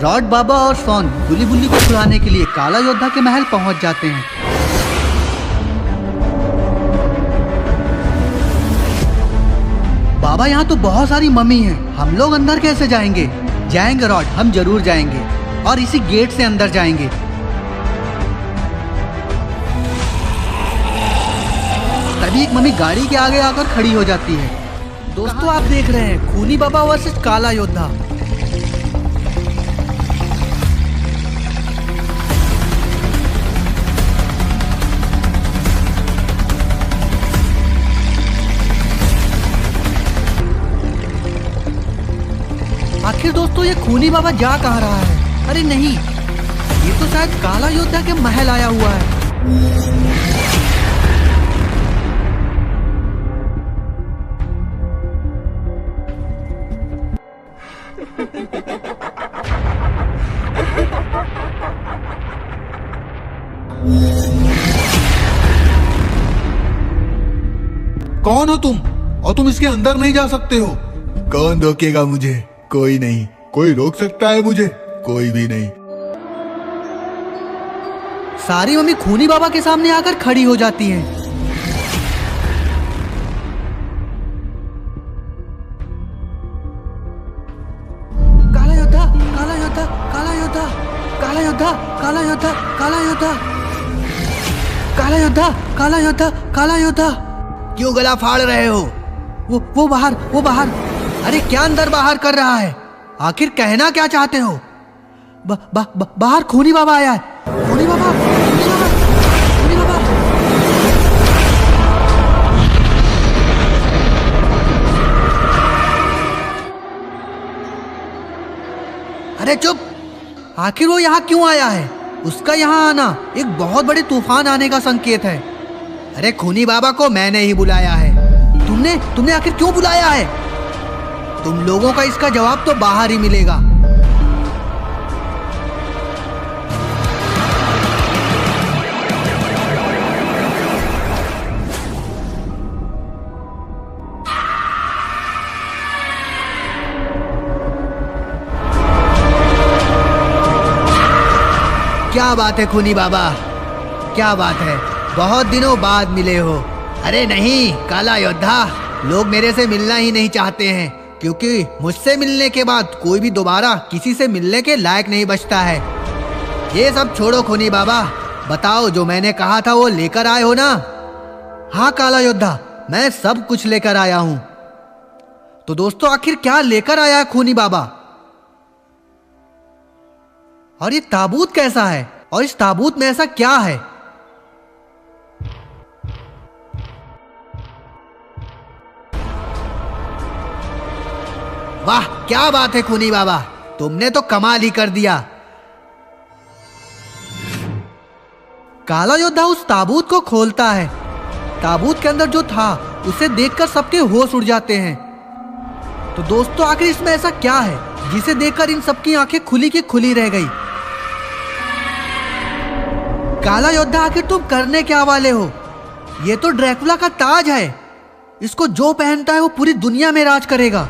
Rod बाबा और Shawn गुली बुली को छुड़ाने के लिए काला योद्धा के महल पहुंच जाते हैं। बाबा, यहाँ तो बहुत सारी मम्मी हैं, हम लोग अंदर कैसे जाएंगे? जाएंगे रॉड, हम जरूर जाएंगे और इसी गेट से अंदर जाएंगे। तभी एक मम्मी गाड़ी के आगे आकर खड़ी हो जाती है। दोस्तों, आप देख रहे हैं खूनी बाबा वर्सेस काला योद्धा। आखिर दोस्तों, ये खूनी बाबा जा कहाँ रहा है? अरे नहीं, ये तो शायद काला योद्धा के महल आया हुआ है। कौन हो तुम? और तुम इसके अंदर नहीं जा सकते हो। कौन रोकेगा मुझे? कोई नहीं। कोई रोक सकता है मुझे? कोई भी नहीं। सारी मम्मी खूनी बाबा के सामने आकर खड़ी हो जाती हैं। काला योद्धा, काला योद्धा, काला योद्धा, काला योद्धा, काला योद्धा, काला योद्धा, काला योद्धा, काला योद्धा, काला योद्धा। क्यों गला फाड़ रहे हो? वो बाहर। अरे क्या अंदर बाहर कर रहा है? आखिर कहना क्या चाहते हो? बाहर खूनी बाबा आया है। खूनी बाबा, खूनी बाबा, खूनी बाबा। अरे चुप! आखिर वो यहाँ क्यों आया है? उसका यहाँ आना एक बहुत बड़े तूफान आने का संकेत है। अरे खूनी बाबा को मैंने ही बुलाया है। तुमने आखिर क्यों बुलाया है? तुम लोगों का इसका जवाब तो बाहर ही मिलेगा। क्या बात है खूनी बाबा, क्या बात है? बहुत दिनों बाद मिले हो। अरे नहीं काला योद्धा, लोग मेरे से मिलना ही नहीं चाहते हैं, क्योंकि मुझसे मिलने के बाद कोई भी दोबारा किसी से मिलने के लायक नहीं बचता है। ये सब छोड़ो खूनी बाबा, बताओ जो मैंने कहा था वो लेकर आए हो ना? हाँ काला योद्धा, मैं सब कुछ लेकर आया हूं। तो दोस्तों, आखिर क्या लेकर आया है खूनी बाबा? और ये ताबूत कैसा है? और इस ताबूत में ऐसा क्या है? वाह, क्या बात है खूनी बाबा, तुमने तो कमाल ही कर दिया। काला योद्धा उस ताबूत को खोलता है। ताबूत के अंदर जो था उसे देखकर सबके होश उड़ जाते हैं। तो दोस्तों, आखिर इसमें ऐसा क्या है जिसे देखकर इन सबकी आंखें खुली की खुली रह गई? काला योद्धा, आखिर तुम करने क्या वाले हो? ये तो ड्रैकुला का ताज है। इसको जो पहनता है वो पूरी दुनिया में राज करेगा,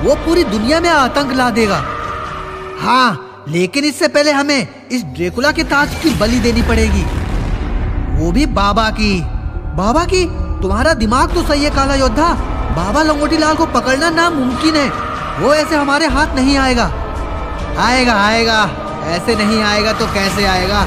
वो पूरी दुनिया में आतंक ला देगा। हाँ, लेकिन इससे पहले हमें इस ड्रैकुला के ताज की बलि देनी पड़ेगी, वो भी बाबा की। बाबा की? तुम्हारा दिमाग तो सही है काला योद्धा, बाबा लंगोटी लाल को पकड़ना नामुमकिन है। वो ऐसे हमारे हाथ नहीं आएगा। आएगा, ऐसे नहीं आएगा तो कैसे आएगा?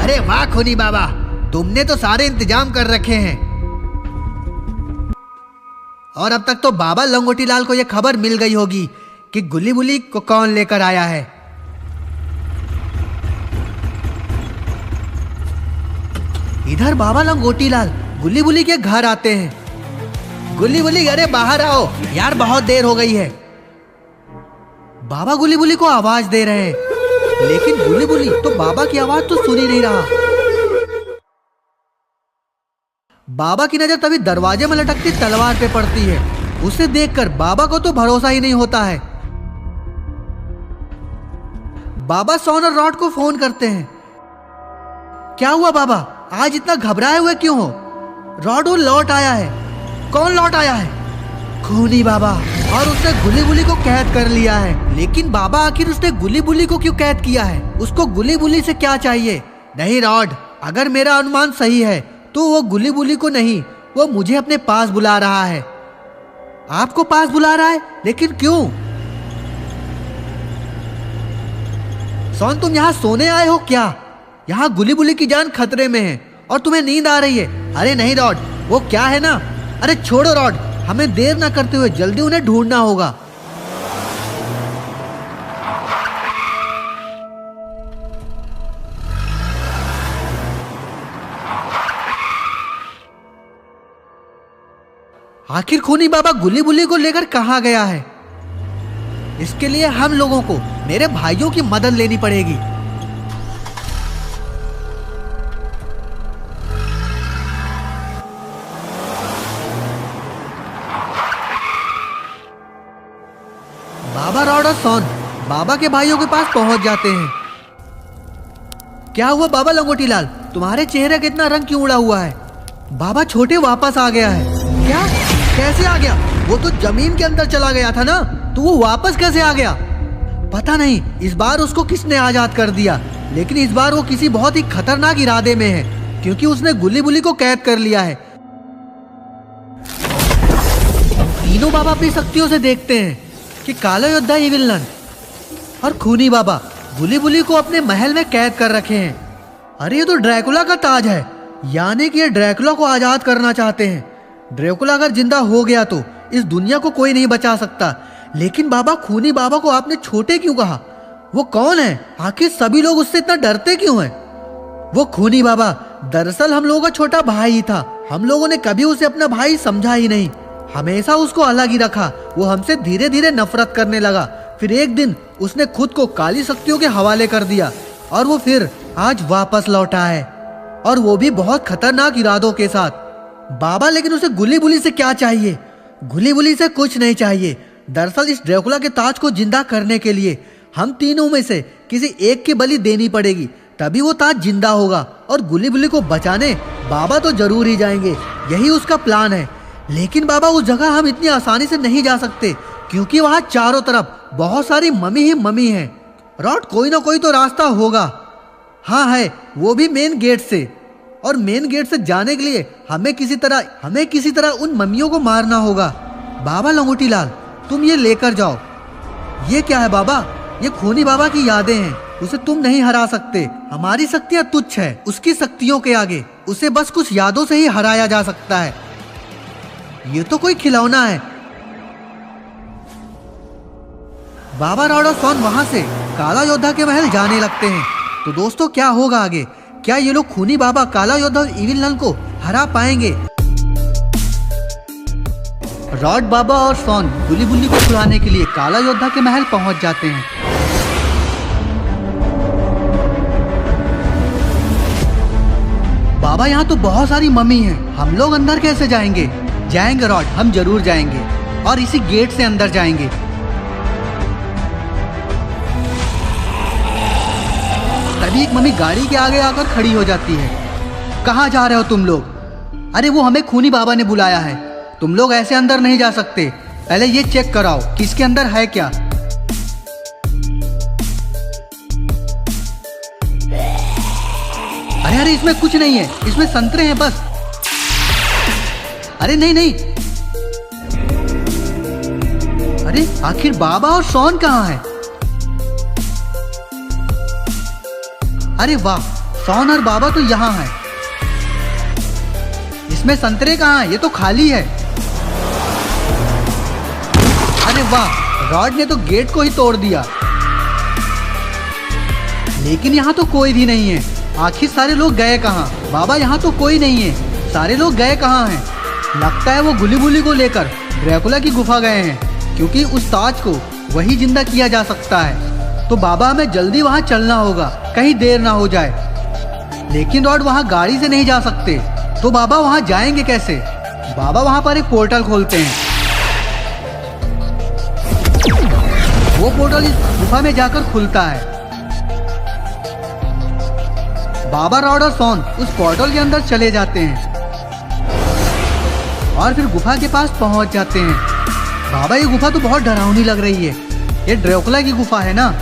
अरे वाह खूनी बाबा, तुमने तो सारे इंतजाम कर रखे हैं। और अब तक तो बाबा लंगोटी लाल को यह खबर मिल गई होगी कि गुल्ली बुली को कौन लेकर आया है। इधर बाबा लंगोटी लाल गुल्ली बुली के घर आते हैं। गुल्ली बुली, अरे बाहर आओ यार, बहुत देर हो गई है। बाबा गुल्ली बुली को आवाज दे रहे हैं, लेकिन गुल्ली बुली तो बाबा की आवाज तो सुन ही नहीं रहा। बाबा की नजर तभी दरवाजे में लटकती तलवार पे पड़ती है। उसे देखकर बाबा को तो भरोसा ही नहीं होता है। बाबा सॉन और रॉड को फोन करते हैं। क्या हुआ बाबा, आज इतना घबराए हुए क्यों हो? रॉड वो लौट आया है। कौन लौट आया है? खूनी बाबा, और उसने गुली बुली को कैद कर लिया है। लेकिन बाबा आखिर उसने गुली बुली को क्यों कैद किया है? उसको गुली बुली से क्या चाहिए? नहीं रॉड, अगर मेरा अनुमान सही है तो वो गुली बुली को नहीं, वो मुझे अपने पास बुला रहा है। आपको पास बुला रहा है? लेकिन क्यों? सॉन, तुम यहाँ सोने आए हो क्या? यहाँ गुली बुली की जान खतरे में है और तुम्हें नींद आ रही है। अरे नहीं रॉड, वो क्या है ना। अरे छोड़ो रॉड, हमें देर ना करते हुए जल्दी उन्हें ढूंढना होगा। आखिर खूनी बाबा गुली बुली को लेकर कहाँ गया है? इसके लिए हम लोगों को मेरे भाइयों की मदद लेनी पड़ेगी। बाबा, रॉड और सॉन बाबा के भाइयों के पास पहुंच जाते हैं। क्या हुआ बाबा लंगोटी लाल, तुम्हारे चेहरे का इतना रंग क्यों उड़ा हुआ है? बाबा छोटे वापस आ गया है। क्या? कैसे आ गया? वो तो जमीन के अंदर चला गया था ना, तो वो वापस कैसे आ गया? पता नहीं इस बार उसको किसने आजाद कर दिया, लेकिन इस बार वो किसी बहुत ही खतरनाक इरादे में है, क्योंकि उसने गुली बुली को कैद कर लिया है। तीनों बाबा अपनी शक्तियों से देखते हैं कि काला योद्धा इविल नन और खूनी बाबा गुली बुली को अपने महल में कैद कर रखे हैं। अरे ये तो ड्रैकुला का ताज है, यानी कि ये ड्रैकुला को आजाद करना चाहते हैं। ड्रैकुला अगर जिंदा हो गया तो इस दुनिया को कोई नहीं बचा सकता। लेकिन बाबा, खूनी बाबा को आपने छोटे क्यों कहा? वो कौन है? आखिर सभी लोग उससे इतना डरते क्यों हैं? वो खूनी बाबा दरअसल हम लोगों का छोटा भाई ही था। हम लोगों ने कभी उसे अपना भाई समझा ही नहीं, हमेशा उसको अलग ही रखा। वो हमसे धीरे धीरे नफरत करने लगा। फिर एक दिन उसने खुद को काली शक्तियों के हवाले कर दिया और वो फिर आज वापस लौटा है, और वो भी बहुत खतरनाक इरादों के साथ। बाबा, लेकिन उसे गुली बुली से क्या चाहिए? गुली बुली से कुछ नहीं चाहिए। दरअसल इस ड्रैकुला के ताज को जिंदा करने के लिए हम तीनों में से किसी एक की बलि देनी पड़ेगी, तभी वो ताज जिंदा होगा। और गुली बुली को बचाने बाबा तो जरूर ही जाएंगे, यही उसका प्लान है। लेकिन बाबा, उस जगह हम इतनी आसानी से नहीं जा सकते, क्योंकि वहां चारों तरफ बहुत सारी मम्मी ही मम्मी है। रॉड, कोई ना कोई तो रास्ता होगा। हाँ है, वो भी मेन गेट से। और मेन गेट से जाने के लिए हमें किसी तरह उन मम्मियों को मारना होगा। बाबा लंगोटी लाल, तुम ये लेकर जाओ। ये क्या है बाबा? ये खूनी बाबा की यादें हैं, उसे तुम नहीं हरा सकते। हमारी शक्तियां तुच्छ है उसकी शक्तियों के आगे। उसे बस कुछ यादों से ही हराया जा सकता है। ये तो कोई खिलौना है। बाबा, रॉड और सॉन वहां से काला योद्धा के महल जाने लगते हैं। तो दोस्तों, क्या होगा आगे? क्या ये लोग खूनी बाबा, काला योद्धा और इविल नन को हरा पाएंगे? रॉड, बाबा और सॉन गुली बुली को छुड़ाने के लिए काला योद्धा के महल पहुंच जाते हैं। बाबा, यहाँ तो बहुत सारी मम्मी हैं, हम लोग अंदर कैसे जाएंगे? जाएंगे रॉड, हम जरूर जाएंगे, और इसी गेट से अंदर जाएंगे। तभी एक मम्मी गाड़ी के आगे आकर खड़ी हो जाती है। कहाँ जा रहे हो तुम लोग? अरे वो हमें खूनी बाबा ने बुलाया है, तुम लोग ऐसे अंदर नहीं जा सकते। पहले ये चेक कराओ कि इसके अंदर है क्या। अरे अरे, इसमें कुछ नहीं है, इसमें संतरे हैं बस। अरे नहीं नहीं, अरे आखिर बाबा और सॉन कहाँ है? अरे वाह, सॉन और बाबा तो यहाँ हैं। इसमें संतरे कहाँ हैं? ये तो खाली है। अरे वाह, रॉड ने तो गेट को ही तोड़ दिया। लेकिन यहाँ तो कोई भी नहीं है। आखिर सारे लोग गए कहाँ? बाबा, यहाँ तो कोई नहीं है, सारे लोग गए कहाँ हैं? लगता है वो गुली बुली को लेकर ड्रैकुला की गुफा गए हैं, क्योंकि उस ताज को वही जिंदा किया जा सकता है। तो बाबा, हमें जल्दी वहां चलना होगा, कहीं देर ना हो जाए। लेकिन रॉड, वहां गाड़ी से नहीं जा सकते, तो बाबा वहां जाएंगे कैसे? बाबा वहां पर एक पोर्टल खोलते हैं। वो पोर्टल इस गुफा में जाकर खुलता है। बाबा, रॉड और सोन उस पोर्टल के अंदर चले जाते हैं और फिर गुफा के पास पहुंच जाते हैं। बाबा, ये गुफा तो बहुत डरावनी लग रही है। ये ड्रैकुला की गुफा है ना?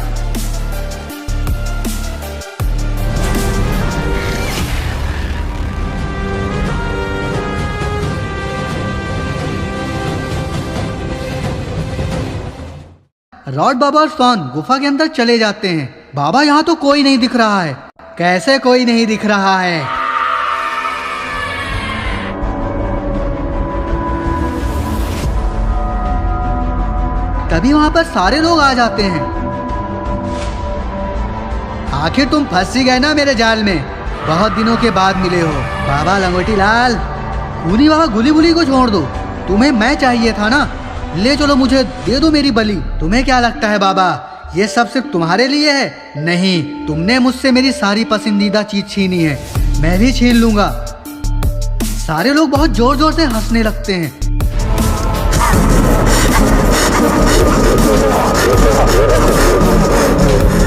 रॉड, बाबा और सोन गुफा के अंदर चले जाते हैं। बाबा, यहाँ तो कोई नहीं दिख रहा है। कैसे कोई नहीं दिख रहा है? तभी वहां पर सारे लोग आ जाते हैं। आखिर तुम फंस ही गए ना मेरे जाल में। बहुत दिनों के बाद मिले हो। बाबा लंगोटी लाल, खूनी बाबा गुली बुली को छोड़ दो। तुम्हें मैं चाहिए था ना? ले चलो, मुझे दे दो मेरी बलि। तुम्हें क्या लगता है बाबा, ये सब सिर्फ तुम्हारे लिए है? नहीं, तुमने मुझसे मेरी सारी पसंदीदा चीज छीनी है। मैं भी छीन लूंगा। सारे लोग बहुत जोर जोर से हंसने लगते हैं।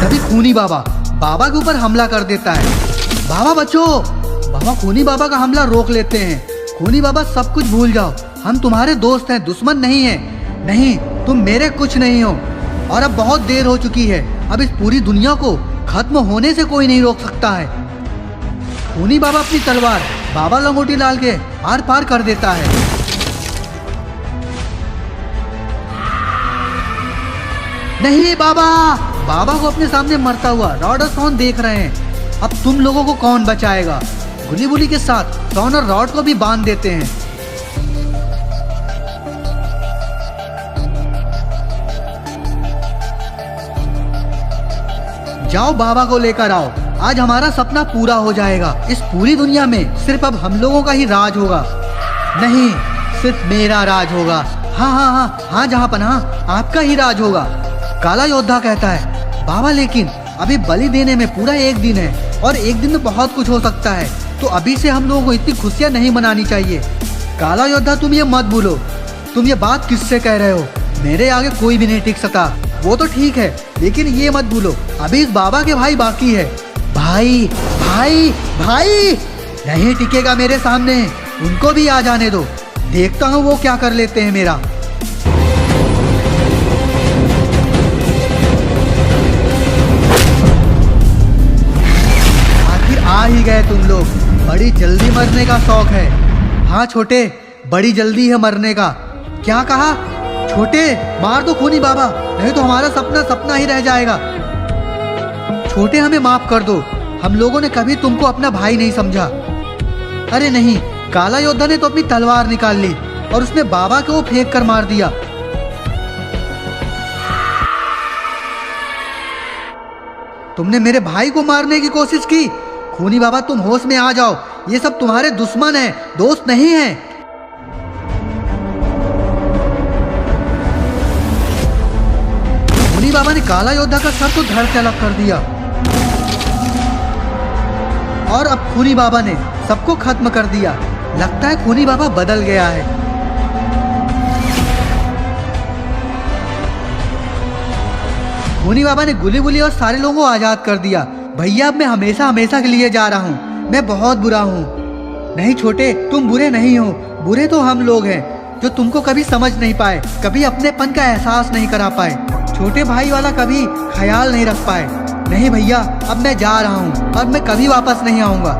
तभी खूनी बाबा बाबा के ऊपर हमला कर देता है। बाबा बचो! बाबा खूनी बाबा का हमला रोक लेते हैं। खूनी बाबा, सब कुछ भूल जाओ। हम तुम्हारे दोस्त हैं, दुश्मन नहीं हैं। नहीं, तुम मेरे कुछ नहीं हो। और अब बहुत देर हो चुकी है। अब इस पूरी दुनिया को खत्म होने से कोई नहीं रोक सकता है। खूनी बाबा अपनी तलवार बाबा लंगोटी लाल के आर पार कर देता है। नहीं बाबा! बाबा को अपने सामने मरता हुआ रॉड और सोन देख रहे हैं। अब तुम लोगों को कौन बचाएगा? गुली बुली के साथ सोन और रॉड को भी बांध देते हैं। जाओ, बाबा को लेकर आओ। आज हमारा सपना पूरा हो जाएगा। इस पूरी दुनिया में सिर्फ अब हम लोगों का ही राज होगा। नहीं, सिर्फ मेरा राज होगा। हाँ हाँ हाँ हाँ, जहाँ पनाह, आपका ही राज होगा। काला योद्धा कहता है। बाबा, लेकिन अभी बलि देने में पूरा एक दिन है और एक दिन में बहुत कुछ हो सकता है। तो अभी से हम लोगों को इतनी खुशियाँ नहीं मनानी चाहिए। काला योद्धा, तुम ये मत भूलो। तुम ये बात किससे कह रहे हो? मेरे आगे कोई भी नहीं टिक सकता। वो तो ठीक है, लेकिन ये मत भूलो, अभी इस बाबा के भाई बाकी है। भाई भाई भाई नहीं टिकेगा मेरे सामने। उनको भी आ जाने दो। देखता हूँ वो क्या कर लेते हैं मेरा। आखिर आ ही गए तुम लोग। बड़ी जल्दी मरने का शौक है। हाँ छोटे, बड़ी जल्दी है मरने का। क्या कहा? छोटे, मार दो खूनी बाबा, नहीं तो हमारा सपना सपना ही रह जाएगा। छोटे, हमें माफ कर दो। हम लोगों ने कभी तुमको अपना भाई नहीं समझा। अरे नहीं, काला योद्धा ने तो अपनी तलवार निकाल ली और उसने बाबा को फेंक कर मार दिया। तुमने मेरे भाई को मारने की कोशिश की। खूनी बाबा, तुम होश में आ जाओ। ये सब तुम्हारे दुश्मन हैं, दोस्त नहीं हैं। खूनी बाबा ने काला योद्धा का सर तो धड़ से अलग कर दिया और अब खूनी बाबा ने सबको खत्म कर दिया। लगता है खूनी बाबा बदल गया है। खूनी बाबा ने गुली बुली और सारे लोगों को आजाद कर दिया। भैया, अब मैं हमेशा हमेशा के लिए जा रहा हूँ। मैं बहुत बुरा हूँ। नहीं छोटे, तुम बुरे नहीं हो। बुरे तो हम लोग हैं जो तुमको कभी समझ नहीं पाए, कभी अपनेपन का एहसास नहीं करा पाए, छोटे भाई वाला कभी ख्याल नहीं रख पाए। नहीं भैया, अब मैं जा रहा हूँ और मैं कभी वापस नहीं आऊँगा।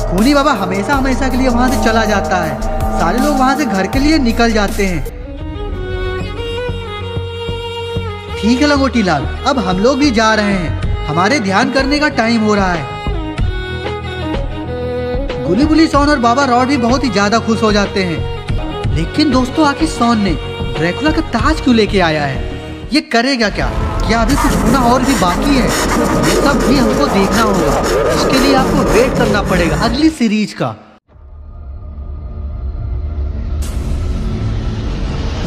खूनी बाबा हमेशा हमेशा के लिए वहाँ से चला जाता है। सारे लोग वहाँ से घर के लिए निकल जाते हैं। ठीक है लंगोटी लाल, अब हम लोग भी जा रहे हैं। हमारे ध्यान करने का टाइम हो रहा है। गुली बुली, सोन और बाबा रॉड भी बहुत ही ज्यादा खुश हो जाते हैं। लेकिन दोस्तों, आखिर सोन ने ड्रैकुला का ताज क्यों लेके आया है? ये करेगा क्या? क्या अभी कुछ होना और भी बाकी है? ये सब भी हमको देखना होगा। इसके लिए आपको वेट करना पड़ेगा अगली सीरीज का।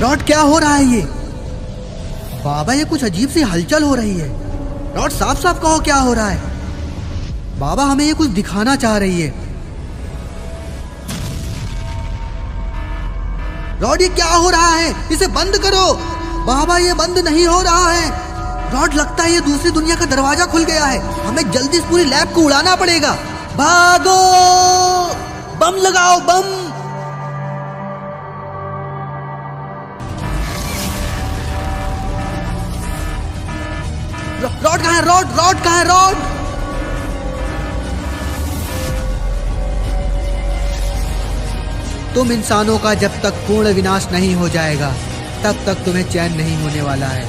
रॉड, क्या हो रहा है ये? बाबा, ये कुछ अजीब सी हलचल हो रही है। रॉड, साफ साफ कहो क्या हो रहा है? बाबा, हमें ये कुछ दिखाना चाह रही है। रॉड, ये क्या हो रहा है? इसे बंद करो। बाबा, ये बंद नहीं हो रहा है। रॉड, लगता है ये दूसरी दुनिया का दरवाजा खुल गया है। हमें जल्दी इस पूरी लैब को उड़ाना पड़ेगा। भागो, बम लगाओ, बम। रॉड कहाँ है? रॉड कहाँ है? रॉड। तुम इंसानों का जब तक पूर्ण विनाश नहीं हो जाएगा तब तक तुम्हें चैन नहीं होने वाला है।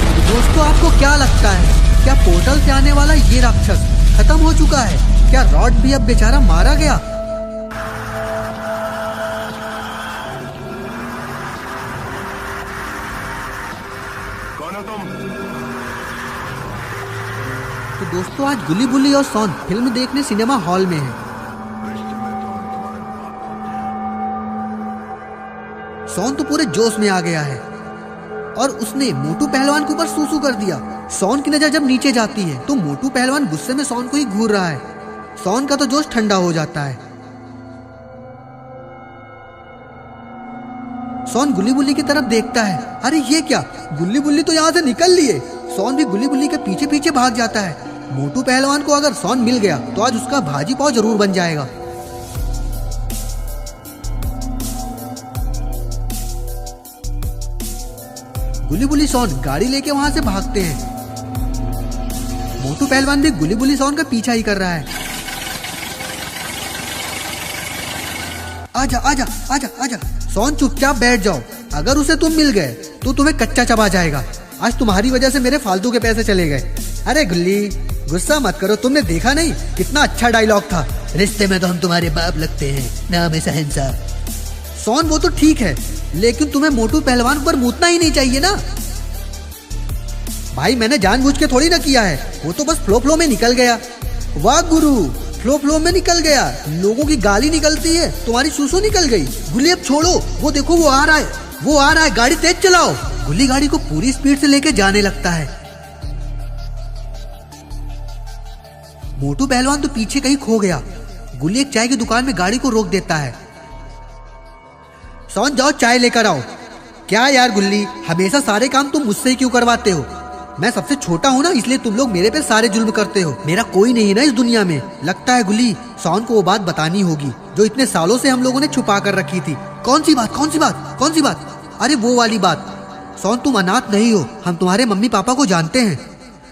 तो दोस्तों, आपको क्या लगता है, क्या पोर्टल से आने वाला ये राक्षस खत्म हो चुका है? क्या रॉड भी अब बेचारा मारा गया? कौन हो तुम? तो दोस्तों, आज गुल्ली बुल्ली और सॉन फिल्म देखने सिनेमा हॉल में है। सॉन तो पूरे जोश में आ गया है और उसने मोटू पहलवान के ऊपर सूसू कर दिया। सॉन की नजर जब नीचे जाती है तो मोटू पहलवान गुस्से में सॉन को ही घूर रहा है। सॉन का तो जोश ठंडा हो जाता है। सॉन गुल्ली बुल्ली की तरफ देखता है। अरे ये क्या, गुल्ली बुल्ली तो यहाँ से निकल लिए। सॉन भी गुल्ली बुल्ली के पीछे पीछे भाग जाता है। मोटू पहलवान को अगर सॉन मिल गया तो आज उसका भाजी पाव जरूर बन जाएगा। गुल्ली बुल्ली सॉन गाड़ी लेके वहां से भागते हैं। मोटू पहलवान भी गुल्ली बुल्ली सॉन का पीछा ही कर रहा है। आजा आजा आजा आजा। सॉन, चुपचाप बैठ जाओ। अगर उसे तुम मिल गए तो तुम्हें कच्चा चबा जाएगा। आज तुम्हारी वजह से मेरे फालतू के पैसे चले गए। अरे गुल्ली, गुस्सा मत करो। तुमने देखा नहीं कितना अच्छा डायलॉग था, रिश्ते में तो हम तुम्हारे बाप लगते हैं, नाम है शहंशाह। सॉन, वो तो ठीक है, लेकिन तुम्हें मोटू पहलवान पर मूतना ही नहीं चाहिए ना। भाई, मैंने जानबूझ के थोड़ी ना किया है, वो तो बस फ्लो में निकल गया। वाह गुरु, फ्लो में निकल गया। लोगों की गाली निकलती है, तुम्हारी सूसू निकल गई। गुल्ली, अब छोड़ो। वो देखो, वो आ रहा है। गाड़ी तेज चलाओ। गुल्ली गाड़ी को पूरी स्पीड से लेके जाने लगता है। मोटू पहलवान तो पीछे कहीं खो गया। गुल्ली एक चाय की दुकान में गाड़ी को रोक देता है। सॉन, जाओ चाय लेकर आओ। क्या यार गुल्ली, हमेशा सारे काम तुम मुझसे ही क्यों करवाते हो? मैं सबसे छोटा हूँ ना, इसलिए तुम लोग मेरे पे सारे जुल्म करते हो। मेरा कोई नहीं ना इस दुनिया में। लगता है गुल्ली, सॉन को वो बात बतानी होगी जो इतने सालों से हम लोगों ने छुपा कर रखी थी। कौन सी बात? अरे वो वाली बात। सॉन, तुम अनाथ नहीं हो, हम तुम्हारे मम्मी पापा को जानते हैं।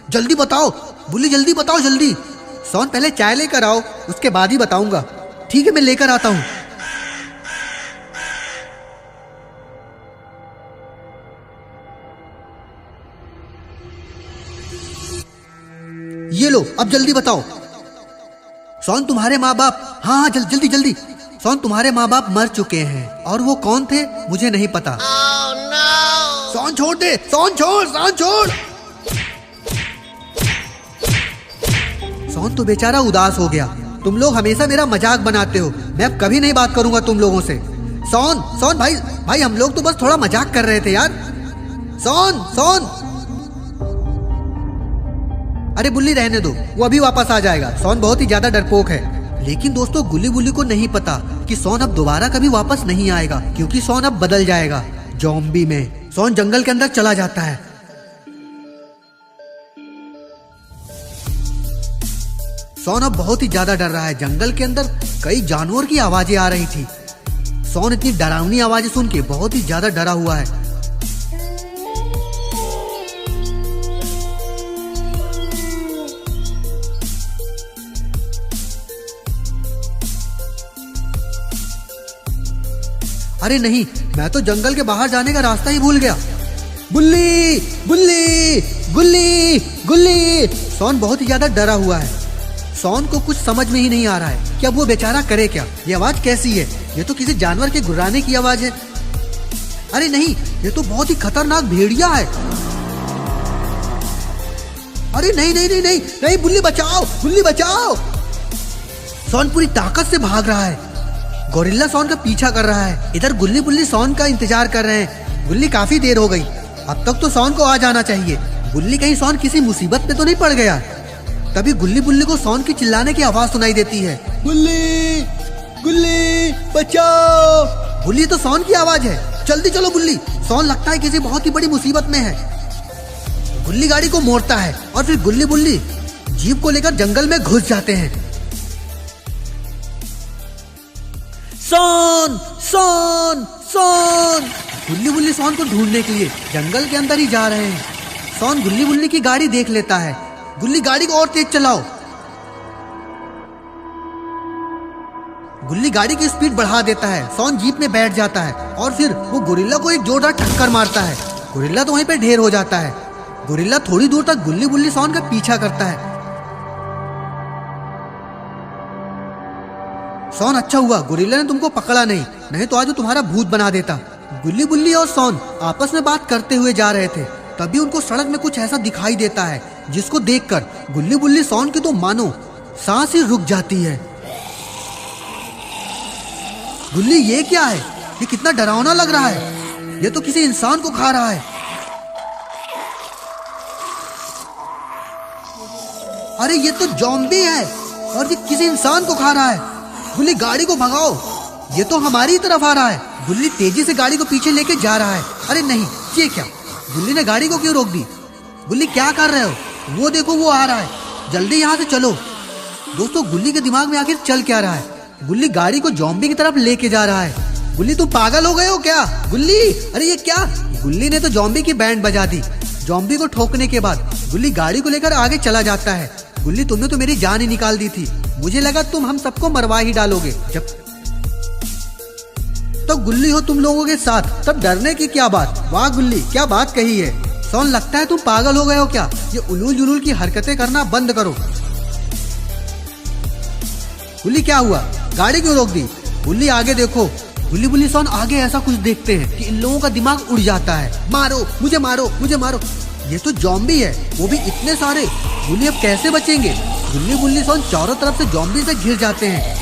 जल्दी बताओ गुल्ली, जल्दी बताओ, जल्दी। सॉन, पहले चाय लेकर आओ, उसके बाद ही बताऊंगा। ठीक है, मैं लेकर आता हूँ। ये लो, अब जल्दी बताओ। सॉन, तुम्हारे माँ बाप, हाँ जल्दी। सॉन, तुम्हारे माँ बाप मर चुके हैं। और वो कौन थे मुझे नहीं पता। सॉन, छोड़ दे। सॉन छोड़। सॉन तो बेचारा उदास हो गया। तुम लोग हमेशा मेरा मजाक बनाते हो। मैं अब कभी नहीं बात करूंगा तुम लोगों से। सॉन भाई, हम लोग तो बस थोड़ा मजाक कर रहे थे यार। सॉन। अरे बुल्ली, रहने दो, वो अभी वापस आ जाएगा। सॉन बहुत ही ज्यादा डरपोक है। लेकिन दोस्तों, गुल्ली बुल्ली को नहीं पता कि सॉन अब दोबारा कभी वापस नहीं आएगा, क्योंकि सॉन अब बदल जाएगा ज़ॉम्बी में। सॉन जंगल के अंदर चला जाता है। सॉन अब बहुत ही ज्यादा डर रहा है। जंगल के अंदर कई जानवर की आवाजें आ रही थी। सॉन इतनी डरावनी आवाजें सुन के बहुत ही ज्यादा डरा हुआ है। अरे नहीं, मैं तो जंगल के बाहर जाने का रास्ता ही भूल गया। बुल्ली बुल्ली गुल्ली गुल्ली। सॉन बहुत ही ज्यादा डरा हुआ है। सॉन को कुछ समझ में ही नहीं आ रहा है कि अब वो बेचारा करे क्या। ये आवाज कैसी है? ये तो किसी जानवर के गुर्राने की आवाज है। अरे नहीं, ये तो बहुत ही खतरनाक भेड़िया है। अरे नहीं, बुल्ली बचाओ। सॉन पूरी ताकत से भाग रहा है। गोरिल्ला सॉन का पीछा कर रहा है। इधर गुल्ली बुल्ली सॉन का इंतजार कर रहे हैं। गुल्ली, काफी देर हो गई, अब तक तो सॉन को आ जाना चाहिए। गुल्ली, कहीं सॉन किसी मुसीबत में तो नहीं पड़ गया? तभी गुल्ली बुल्ली को सॉन की चिल्लाने की आवाज सुनाई देती है। गुल्ली बचाओ। गुल्ली, तो सॉन की आवाज है। जल्दी चलो गुल्ली। सोन लगता है किसी बहुत ही बड़ी मुसीबत में है। गुल्ली गाड़ी को मोड़ता है और फिर गुल्ली बुल्ली जीप को लेकर जंगल में घुस जाते हैं। सोन सोन सोन। गुल्ली बुल्ली सोन को ढूंढने के लिए जंगल के अंदर ही जा रहे हैं। सोन गुल्ली बुल्ली की गाड़ी देख लेता है। गुल्ली गाड़ी को और तेज चलाओ। गुल्ली गाड़ी की स्पीड बढ़ा देता है। सोन जीप में बैठ जाता है और फिर वो गोरिल्ला को एक जोरदार टक्कर मारता है। गोरिल्ला तो वहीं पे ढेर हो जाता है। गोरिल्ला थोड़ी दूर तक गुल्ली बुल्ली सोन का पीछा करता है। सोन अच्छा हुआ गोरिल्ला ने तुमको पकड़ा नहीं तो आज वो तुम्हारा भूत बना देता। गुल्ली बुल्ली और सोन आपस में बात करते हुए जा रहे थे, तभी उनको सड़क में कुछ ऐसा दिखाई देता है जिसको देखकर गुल्ली बुल्ली सोन की तो मानो सांस ही रुक जाती है। गुल्ली ये क्या है? ये कितना डरावना लग रहा है। ये तो किसी इंसान को खा रहा है। अरे ये तो ज़ॉम्बी है और ये किसी इंसान को खा रहा है। गुल्ली गाड़ी को भगाओ, ये तो हमारी तरफ आ रहा है। गुल्ली तेजी से गाड़ी को पीछे लेके जा रहा है। अरे नहीं, ये क्या? गुल्ली ने गाड़ी को क्यों रोक दी? गुल्ली क्या कर रहे हो? वो देखो वो आ रहा है, जल्दी यहाँ से चलो। दोस्तों गुल्ली के दिमाग में आखिर चल क्या रहा है? गुल्ली गाड़ी को ज़ॉम्बी की तरफ लेके जा रहा है। गुल्ली तुम पागल हो गए हो क्या? गुल्ली अरे ये क्या? गुल्ली ने तो ज़ॉम्बी की बैंड बजा दी। ज़ॉम्बी को ठोकने के बाद गुल्ली गाड़ी को लेकर आगे चला जाता है। गुल्ली तुमने तो मेरी जान ही निकाल दी थी। मुझे लगा तुम हम सबको मरवा ही डालोगे। जब तो गुल्ली हो तुम लोगों के साथ, तब डरने की क्या बात? वाह गुल्ली क्या बात कही है। सोन लगता है तुम पागल हो गए हो क्या? ये उलूल जुलूल की हरकतें करना बंद करो। गुल्ली क्या हुआ? गाड़ी क्यों रोक दी? गुल्ली आगे देखो। गुल्ली बुल्ली सोन आगे ऐसा कुछ देखते हैं कि इन लोगों का दिमाग उड़ जाता है। मारो मुझे, मारो मुझे, मारो। ये तो ज़ॉम्बी है, वो भी इतने सारे। गुल्ली अब कैसे बचेंगे? गुल्ली बुल्ली सोन चारों तरफ से ज़ॉम्बी से घिर जाते हैं।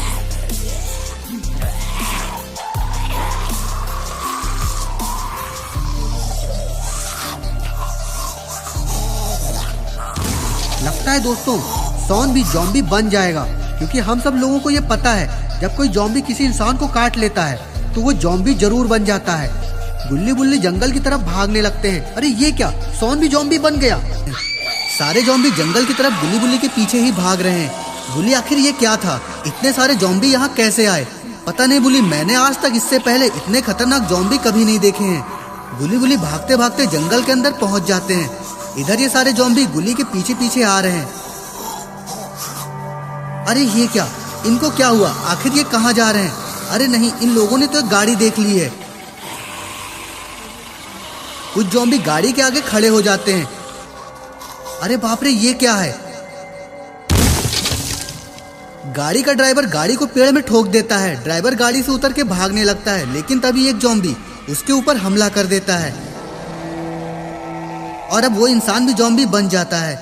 लगता है दोस्तों सोन भी ज़ॉम्बी बन जाएगा, क्योंकि हम सब लोगों को ये पता है जब कोई ज़ॉम्बी किसी इंसान को काट लेता है तो वो ज़ॉम्बी जरूर बन जाता है। गुल्ली बुल्ली जंगल की तरफ भागने लगते हैं। अरे ये क्या? सोन भी ज़ॉम्बी बन गया। सारे ज़ॉम्बी जंगल की तरफ गुल्ली बुल्ली के पीछे ही भाग रहे हैं। बुल्ली आखिर ये क्या था? इतने सारे ज़ॉम्बी यहाँ कैसे आए? पता नहीं बुल्ली, मैंने आज तक इससे पहले इतने खतरनाक ज़ॉम्बी कभी नहीं देखे हैं। गुल्ली बुल्ली भागते भागते जंगल के अंदर पहुंच जाते हैं। इधर ये सारे ज़ॉम्बी गुल्ली के पीछे पीछे आ रहे हैं। अरे ये क्या? इनको क्या हुआ? आखिर ये कहाँ जा रहे हैं? अरे नहीं, इन लोगों ने तो एक गाड़ी देख ली है। कुछ ज़ॉम्बी गाड़ी के आगे खड़े हो जाते हैं। अरे बाप रे, ये क्या है? गाड़ी का ड्राइवर गाड़ी को पेड़ में ठोक देता है। ड्राइवर गाड़ी से उतर के भागने लगता है, लेकिन तभी एक ज़ॉम्बी उसके ऊपर हमला कर देता है और अब वो इंसान भी ज़ॉम्बी बन जाता है।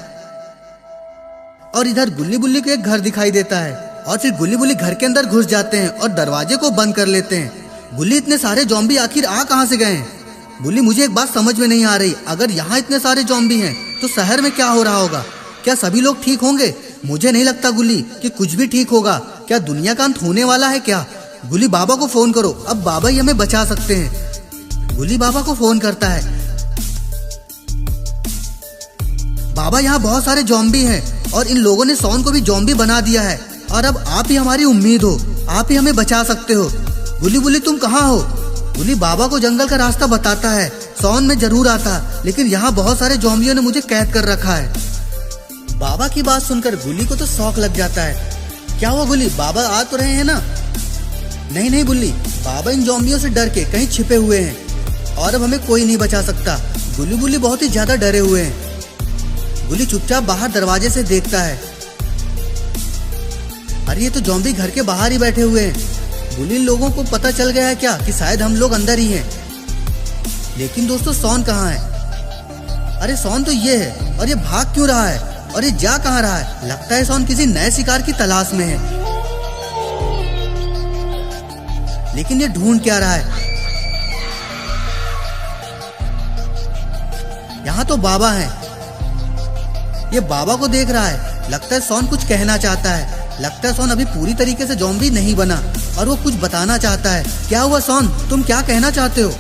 और इधर गुल्ली बुल्ली को एक घर दिखाई देता है और फिर गुल्ली बुल्ली घर के अंदर घुस जाते हैं और दरवाजे को बंद कर लेते हैं। गुल्ली इतने सारे ज़ॉम्बी आखिर आ कहाँ से गए हैं? गुल्ली मुझे एक बात समझ में नहीं आ रही, अगर यहाँ इतने सारे ज़ॉम्बी हैं तो शहर में क्या हो रहा होगा? क्या सभी लोग ठीक होंगे? मुझे नहीं लगता गुल्ली कि कुछ भी ठीक होगा। क्या दुनिया का अंत होने वाला है क्या? गुल्ली बाबा को फोन करो, अब बाबा ही हमें बचा सकते हैं। गुल्ली बाबा को फोन करता है। बाबा यहाँ बहुत सारे ज़ॉम्बी हैं और इन लोगों ने सोन को भी ज़ॉम्बी बना दिया है और अब आप ही हमारी उम्मीद हो, आप ही हमें बचा सकते हो। गुल्ली बुल्ली तुम कहाँ हो? गुल्ली बाबा को जंगल का रास्ता बताता है। सोन में जरूर आता, लेकिन यहाँ बहुत सारे ज़ॉम्बियों ने मुझे कैद कर रखा है। बाबा की बात सुनकर गुल्ली को तो शौक लग जाता है। क्या हुआ गुल्ली, बाबा आ तो रहे हैं ना? नहीं नहीं गुल्ली, बाबा इन ज़ॉम्बियों से डर के कहीं छिपे हुए हैं और अब हमें कोई नहीं बचा सकता। गुल्ली बुल्ली बहुत ही ज्यादा डरे हुए हैं। गुल्ली चुपचाप बाहर दरवाजे से देखता है। अरे ये तो ज़ॉम्बी घर के बाहर ही बैठे हुए हैं। गुल्ली लोगों को पता चल गया है क्या कि शायद हम लोग अंदर ही हैं। लेकिन दोस्तों सोन कहाँ है? अरे सोन तो ये है और ये भाग क्यों रहा है और ये जा कहाँ रहा है? लगता है सोन किसी नए शिकार की तलाश में है। लेकिन ये ढूंढ क्या रहा है? यहाँ तो बाबा हैं। ये बाबा को देख रहा है। लगता है सोन कुछ कहना चाहता है। लगता है सोन अभी पूरी तरीके से ज़ॉम्बी नहीं बना और वो कुछ बताना चाहता है। क्या हुआ सोन, तुम क्या कहना चाहते हो?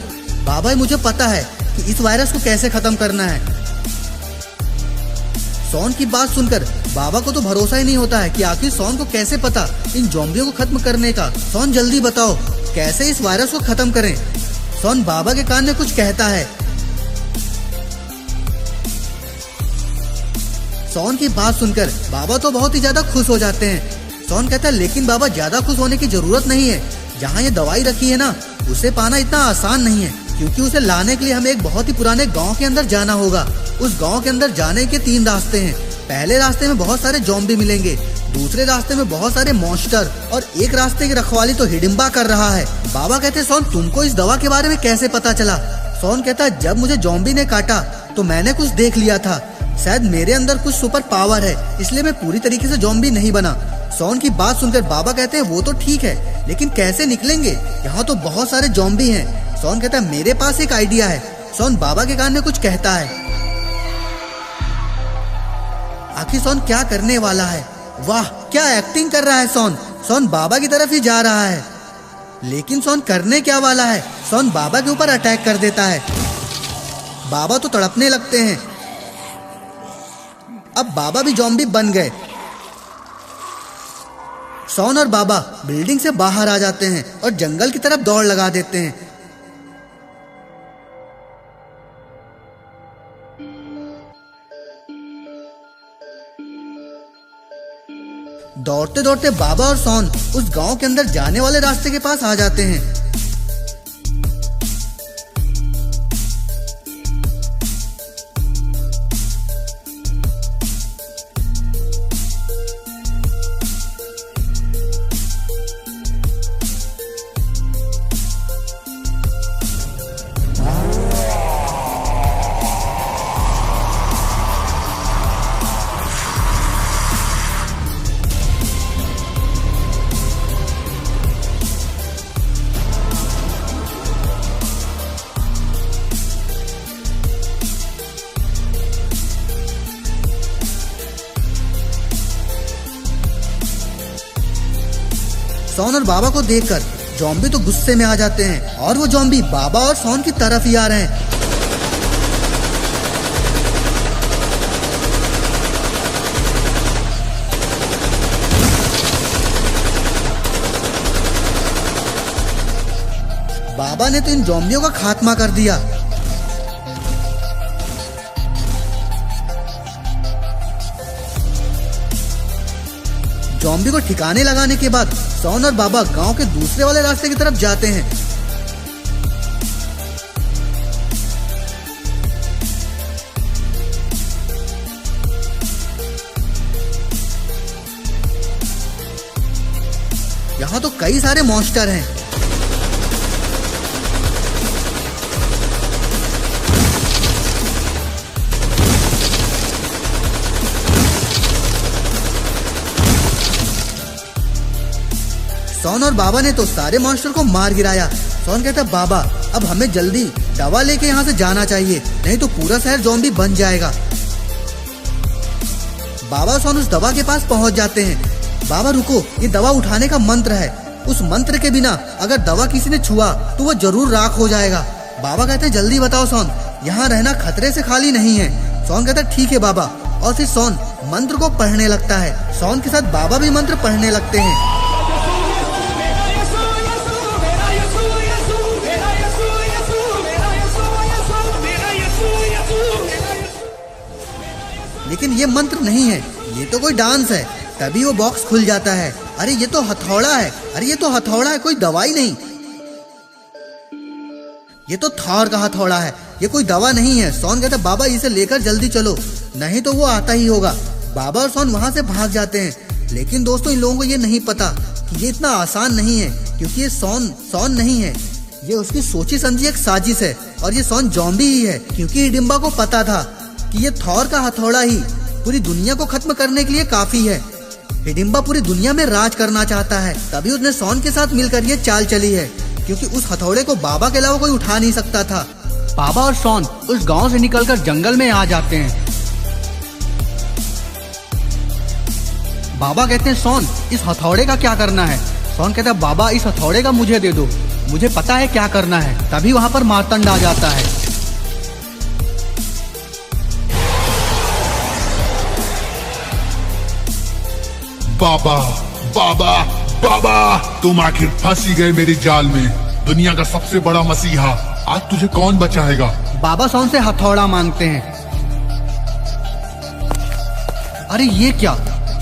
बाबा मुझे पता है कि इस वायरस को कैसे खत्म करना है। सॉन की बात सुनकर बाबा को तो भरोसा ही नहीं होता है कि आखिर सॉन को कैसे पता इन ज़ॉम्बियों को खत्म करने का। सॉन जल्दी बताओ कैसे इस वायरस को खत्म करें। सॉन बाबा के कान में कुछ कहता है। सॉन की बात सुनकर बाबा तो बहुत ही ज्यादा खुश हो जाते हैं। सॉन कहता है लेकिन बाबा ज्यादा खुश होने की जरूरत नहीं है। जहाँ ये दवाई रखी है ना, उसे पाना इतना आसान नहीं है, क्योंकि उसे लाने के लिए हमें एक बहुत ही पुराने गांव के अंदर जाना होगा। उस गांव के अंदर जाने के 3 रास्ते हैं। पहले रास्ते में बहुत सारे ज़ॉम्बी मिलेंगे, दूसरे रास्ते में बहुत सारे मॉन्स्टर, और एक रास्ते की रखवाली तो हिडिंबा कर रहा है। बाबा कहते हैं सॉन तुमको इस दवा के बारे में कैसे पता चला? सॉन कहता है जब मुझे ज़ॉम्बी ने काटा तो मैंने कुछ देख लिया था। शायद मेरे अंदर कुछ सुपर पावर है, इसलिए मैं पूरी तरीके से ज़ॉम्बी नहीं बना। सॉन की बात सुनकर बाबा कहते हैं वो तो ठीक है, लेकिन कैसे निकलेंगे? यहाँ तो बहुत सारे ज़ॉम्बी हैं। सॉन कहता है मेरे पास एक आइडिया है। सॉन बाबा के कान में कुछ कहता है। आखिर सॉन क्या करने वाला है? वाह क्या एक्टिंग कर रहा है सॉन। सॉन बाबा की तरफ ही जा रहा है, लेकिन सॉन करने क्या वाला है? सॉन बाबा के ऊपर अटैक कर देता है। बाबा तो तड़पने लगते हैं। अब बाबा भी ज़ॉम्बी बन गए। सॉन और बाबा बिल्डिंग से बाहर आ जाते हैं और जंगल की तरफ दौड़ लगा देते हैं। दौड़ते दौड़ते बाबा और सॉन उस गांव के अंदर जाने वाले रास्ते के पास आ जाते हैं। सॉन और बाबा को देखकर ज़ॉम्बी तो गुस्से में आ जाते हैं और वो ज़ॉम्बी बाबा और सॉन की तरफ ही आ रहे हैं। बाबा ने तो इन ज़ॉम्बियों का खात्मा कर दिया। ज़ॉम्बी को ठिकाने लगाने के बाद सॉन और बाबा गांव के दूसरे वाले रास्ते की तरफ जाते हैं। यहाँ तो कई सारे मॉन्स्टर हैं। सॉन और बाबा ने तो सारे मॉन्स्टर को मार गिराया। सॉन कहता है बाबा अब हमें जल्दी दवा लेके यहाँ से जाना चाहिए, नहीं तो पूरा शहर ज़ॉम्बी बन जाएगा। बाबा सॉन उस दवा के पास पहुँच जाते हैं। बाबा रुको, ये दवा उठाने का मंत्र है। उस मंत्र के बिना अगर दवा किसी ने छुआ तो वो जरूर राख हो जाएगा। बाबा कहते हैं जल्दी बताओ सॉन, यहाँ रहना खतरे से खाली नहीं है। सॉन कहता है ठीक है बाबा, और फिर सॉन मंत्र को पढ़ने लगता है। सॉन के साथ बाबा भी मंत्र पढ़ने लगते हैं। लेकिन ये मंत्र नहीं है, ये तो कोई डांस है। तभी वो बॉक्स खुल जाता है। अरे ये तो हथौड़ा है, अरे ये तो हथौड़ा है, कोई दवाई नहीं। ये तो थॉर का हथौड़ा है, ये कोई दवा नहीं है। सॉन कहता है बाबा इसे लेकर जल्दी चलो, नहीं तो वो आता ही होगा। बाबा और सॉन वहां से भाग जाते हैं। लेकिन दोस्तों इन लोगों को ये नहीं पता कि ये इतना आसान नहीं है, क्योंकि ये सॉन नहीं है, ये उसकी सोची समझी एक साजिश है। और ये सॉन ज़ॉम्बी ही है, क्योंकि हिडिंबा को पता था कि ये थॉर का हथौड़ा ही पूरी दुनिया को खत्म करने के लिए काफी है। हिडिंबा पूरी दुनिया में राज करना चाहता है, तभी उसने सॉन के साथ मिलकर ये चाल चली है, क्योंकि उस हथौड़े को बाबा के अलावा कोई उठा नहीं सकता था। बाबा और सॉन उस गांव से निकलकर जंगल में आ जाते हैं। बाबा कहते हैं सॉन इस हथौड़े का क्या करना है? सॉन कहता है बाबा इस हथौड़े का मुझे दे दो, मुझे पता है क्या करना है। तभी वहां पर मार्तंड आ जाता है। बाबा बाबा बाबा, तुम आखिर फंस ही गए मेरी जाल में। दुनिया का सबसे बड़ा मसीहा, आज तुझे कौन बचाएगा? बाबा सॉन से हथौड़ा मांगते हैं। अरे ये क्या,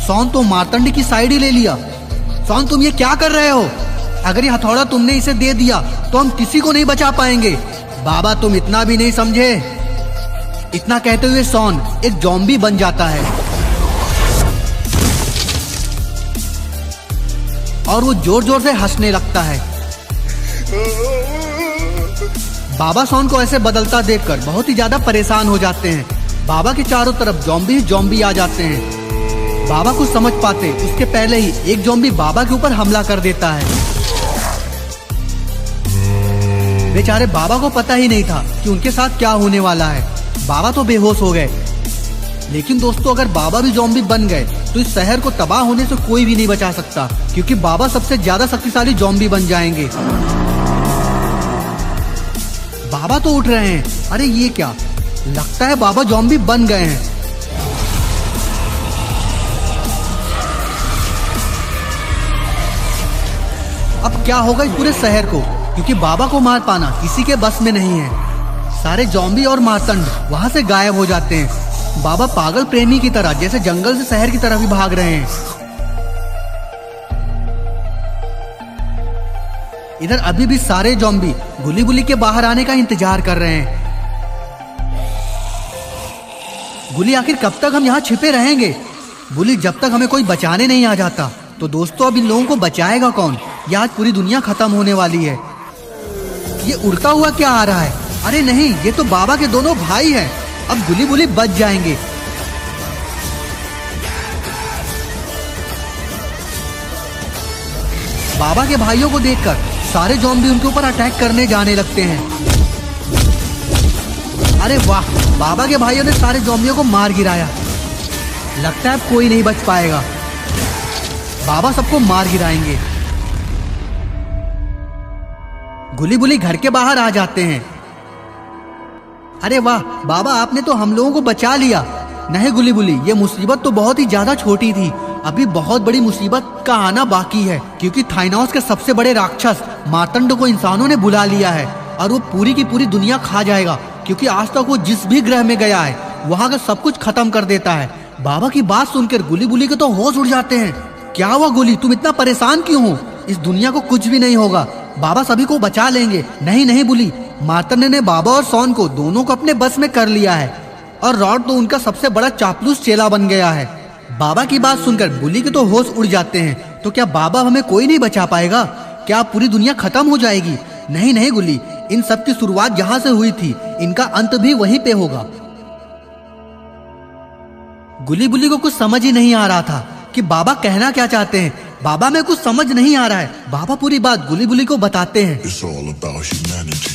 सॉन तो मार्तंड की साइड ही ले लिया। सॉन तुम ये क्या कर रहे हो? अगर ये हथौड़ा तुमने इसे दे दिया तो हम किसी को नहीं बचा पाएंगे। बाबा तुम इतना भी नहीं समझे। इतना कहते हुए सॉन एक ज़ॉम्बी बन जाता है और वो जोर जोर से हंसने लगता है। बाबा सॉन को ऐसे बदलता देखकर बहुत ही ज्यादा परेशान हो जाते हैं। बाबा के चारों तरफ ज़ॉम्बी ही ज़ॉम्बी आ जाते हैं। बाबा कुछ समझ पाते उसके पहले ही एक ज़ॉम्बी बाबा के ऊपर हमला कर देता है। बेचारे बाबा को पता ही नहीं था कि उनके साथ क्या होने वाला है। बाबा तो बेहोश हो गए। लेकिन दोस्तों, अगर बाबा भी ज़ॉम्बी बन गए तो इस शहर को तबाह होने से कोई भी नहीं बचा सकता, क्योंकि बाबा सबसे ज्यादा शक्तिशाली ज़ॉम्बी बन जाएंगे। बाबा तो उठ रहे हैं। अरे ये क्या, लगता है बाबा ज़ॉम्बी बन गए हैं। अब क्या होगा इस पूरे शहर को, क्योंकि बाबा को मार पाना किसी के बस में नहीं है। सारे ज़ॉम्बी और मार्तंड वहां से गायब हो जाते हैं। बाबा पागल प्रेमी की तरह जैसे जंगल से शहर की तरफ ही भाग रहे हैं। इधर अभी भी सारे ज़ॉम्बी गुली बुली के बाहर आने का इंतजार कर रहे हैं। गुली, आखिर कब तक हम यहाँ छिपे रहेंगे? बुली, जब तक हमें कोई बचाने नहीं आ जाता। तो दोस्तों, अब इन लोगों को बचाएगा कौन? ये आज पूरी दुनिया खत्म होने वाली है। ये उड़ता हुआ क्या आ रहा है? अरे नहीं, ये तो बाबा के दोनों भाई हैं। अब गुली बुली बच जाएंगे। बाबा के भाइयों को देखकर सारे ज़ॉम्बी उनके ऊपर अटैक करने जाने लगते हैं। अरे वाह, बाबा के भाइयों ने सारे ज़ॉम्बियों को मार गिराया। लगता है अब कोई नहीं बच पाएगा। बाबा सबको मार गिराएंगे। गुली बुली घर के बाहर आ जाते हैं। अरे वाह बाबा, आपने तो हम लोगों को बचा लिया। नहीं गुली बुली, ये मुसीबत तो बहुत ही ज्यादा छोटी थी। अभी बहुत बड़ी मुसीबत का आना बाकी है, क्योंकि थाइनोस के सबसे बड़े राक्षस मार्तंड को इंसानों ने बुला लिया है और वो पूरी की पूरी दुनिया खा जाएगा, क्योंकि आज तक वो जिस भी ग्रह में गया है वहां का सब कुछ खत्म कर देता है। बाबा की बात सुनकर गुली बुली के तो होश उड़ जाते हैं। क्या हुआ गुली, तुम इतना परेशान क्यों हो? इस दुनिया को कुछ भी नहीं होगा, बाबा सभी को बचा लेंगे। नहीं नहीं बुली, मार्तंड ने बाबा और सॉन को दोनों को अपने बस में कर लिया है और रॉड तो उनका सबसे बड़ा चापलूस चेला बन गया है। बाबा की बात सुनकर बुली के तो होश उड़ जाते हैं। तो क्या बाबा हमें कोई नहीं बचा पाएगा? क्या पूरी दुनिया खत्म हो जाएगी? नहीं नहीं गुली, इन सब की शुरुआत जहां से हुई थी, इनका अंत भी वहीं पे होगा। गुली बुली को कुछ समझ ही नहीं आ रहा था कि बाबा कहना क्या चाहते हैं। बाबा में कुछ समझ नहीं आ रहा है। बाबा पूरी बात गुली बुली को बताते हैं। It's all about humanity.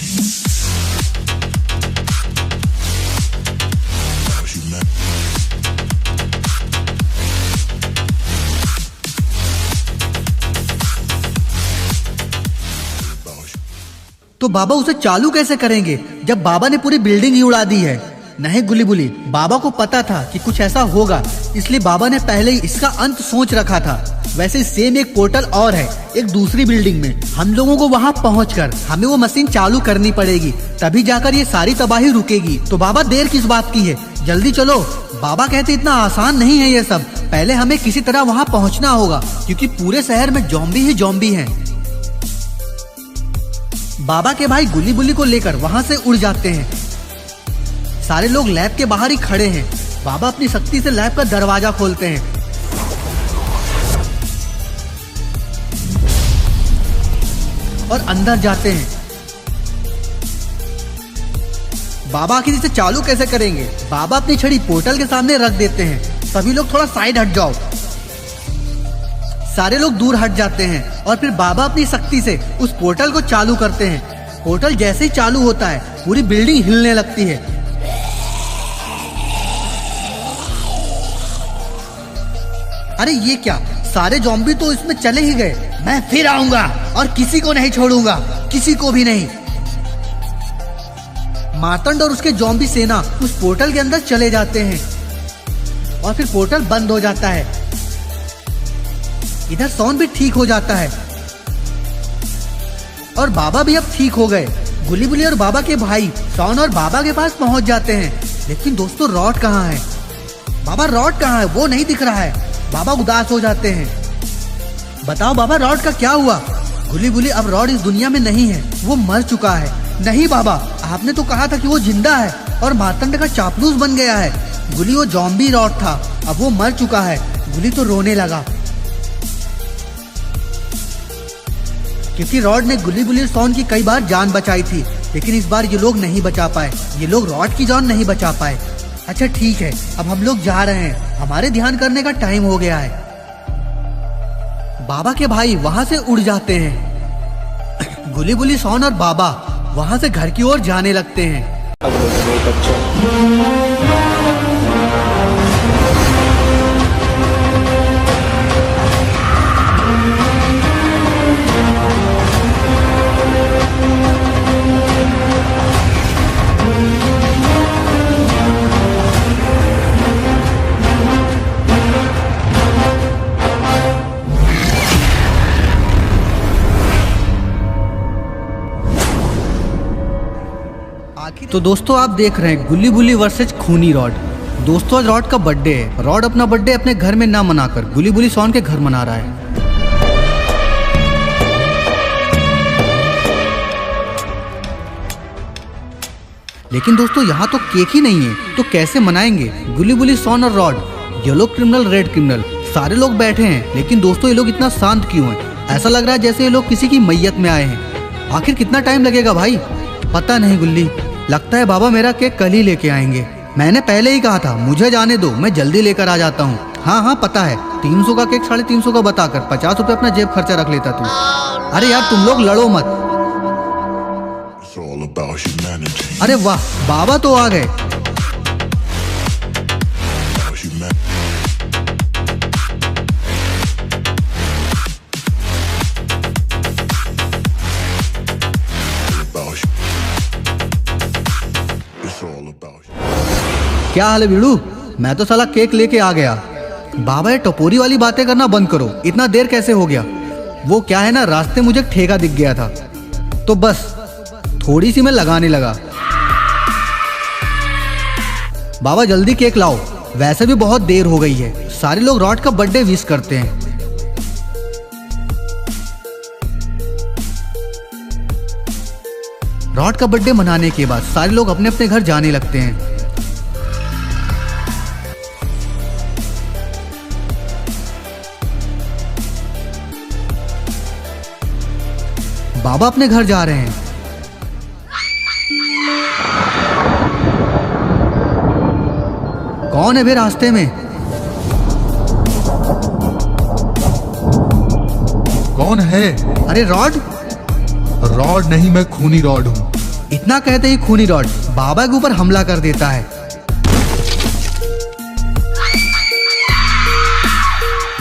तो बाबा उसे चालू कैसे करेंगे जब बाबा ने पूरी बिल्डिंग ही उड़ा दी है? नहीं गुली बुली, बाबा को पता था कि कुछ ऐसा होगा, इसलिए बाबा ने पहले ही इसका अंत सोच रखा था। वैसे सेम एक पोर्टल और है एक दूसरी बिल्डिंग में। हम लोगों को वहां पहुंचकर हमें वो मशीन चालू करनी पड़ेगी, तभी जाकर ये सारी तबाही रुकेगी। तो बाबा देर किस बात की है, जल्दी चलो। बाबा कहते इतना आसान नहीं है ये सब, पहले हमें किसी तरह वहां पहुंचना होगा, क्योंकि पूरे शहर में ज़ॉम्बी ही ज़ॉम्बी हैं। बाबा के भाई गुली बुली को लेकर वहां से उड़ जाते हैं। सारे लोग लैब के बाहर ही खड़े हैं। बाबा अपनी शक्ति से लैब का दरवाजा खोलते हैं। और अंदर जाते हैं। बाबा आखिर इसे चालू कैसे करेंगे? बाबा अपनी छड़ी पोर्टल के सामने रख देते हैं। सभी लोग थोड़ा साइड हट जाओ। सारे लोग दूर हट जाते हैं और फिर बाबा अपनी शक्ति से उस पोर्टल को चालू करते हैं। पोर्टल जैसे ही चालू होता है पूरी बिल्डिंग हिलने लगती है। अरे ये क्या, सारे ज़ॉम्बी तो इसमें चले ही गए। मैं फिर आऊंगा और किसी को नहीं छोड़ूंगा। किसी को भी नहीं। मार्तंड और उसके ज़ॉम्बी सेना उस पोर्टल के अंदर चले जाते हैं और फिर पोर्टल बंद हो जाता है। इधर सॉन भी ठीक हो जाता है और बाबा भी अब ठीक हो गए। गुली बुली और बाबा के भाई सॉन और बाबा के पास पहुंच जाते हैं। लेकिन दोस्तों रॉड कहाँ है? बाबा रॉड कहाँ है? वो नहीं दिख रहा है। बाबा उदास हो जाते हैं। बताओ बाबा रॉड का क्या हुआ? गुली बुली अब रॉड इस दुनिया में नहीं है, वो मर चुका है। नहीं बाबा, आपने तो कहा था कि वो जिंदा है और मार्तंड का चापलूस बन गया है। गुली वो ज़ॉम्बी रॉड था, अब वो मर चुका है। गुली तो रोने लगा क्योंकि रॉड ने गुली बुली और सॉन की कई बार जान बचाई थी, लेकिन इस बार ये लोग नहीं बचा पाए। ये लोग रॉड की जान नहीं बचा पाए। अच्छा ठीक है, अब हम लोग जा रहे हैं, हमारे ध्यान करने का टाइम हो गया है। बाबा के भाई वहां से उड़ जाते हैं। गुली बुली सॉन और बाबा वहां से घर की ओर जाने लगते हैं। तो दोस्तों आप देख रहे हैं गुली बुली वर्सेज खूनी रॉड। दोस्तों आज रॉड का बर्थडे है। रॉड अपना बर्थडे अपने घर में ना मनाकर गुली बुली सॉन के घर मना रहा है। लेकिन दोस्तों यहाँ तो केक ही नहीं है, तो कैसे मनाएंगे? गुली बुली सॉन और rod, yellow criminal red criminal, सारे लोग बैठे हैं। लेकिन दोस्तों ये लोग इतना शांत क्यों हैं? ऐसा लग रहा है जैसे ये लोग किसी की मैयत में आए हैं। आखिर कितना टाइम लगेगा भाई? पता नहीं गुल्ली, लगता है बाबा मेरा केक कल ही लेके आएंगे। मैंने पहले ही कहा था मुझे जाने दो, मैं जल्दी लेकर आ जाता हूँ। हाँ पता है, 300 का केक 350 का बताकर 50 रुपए अपना जेब खर्चा रख लेता तू। अरे यार तुम लोग लड़ो मत। अरे वाह, बाबा तो आ गए। क्या हाल है बीड़ू? मैं तो साला केक लेके आ गया। बाबा ये टपोरी वाली बातें करना बंद करो। इतना देर कैसे हो गया? वो क्या है ना, रास्ते मुझे ठेका दिख गया था तो बस थोड़ी सी मैं लगाने लगा। बाबा जल्दी केक लाओ, वैसे भी बहुत देर हो गई है। सारे लोग रॉड का बर्थडे विश करते हैं। रॉड का बर्थडे मनाने के बाद सारे लोग अपने अपने घर जाने लगते हैं। बाबा अपने घर जा रहे हैं। कौन है बे रास्ते में? कौन है? अरे रॉड। रॉड नहीं, मैं खूनी रॉड हूँ। इतना कहते ही खूनी रॉड बाबा के ऊपर हमला कर देता है।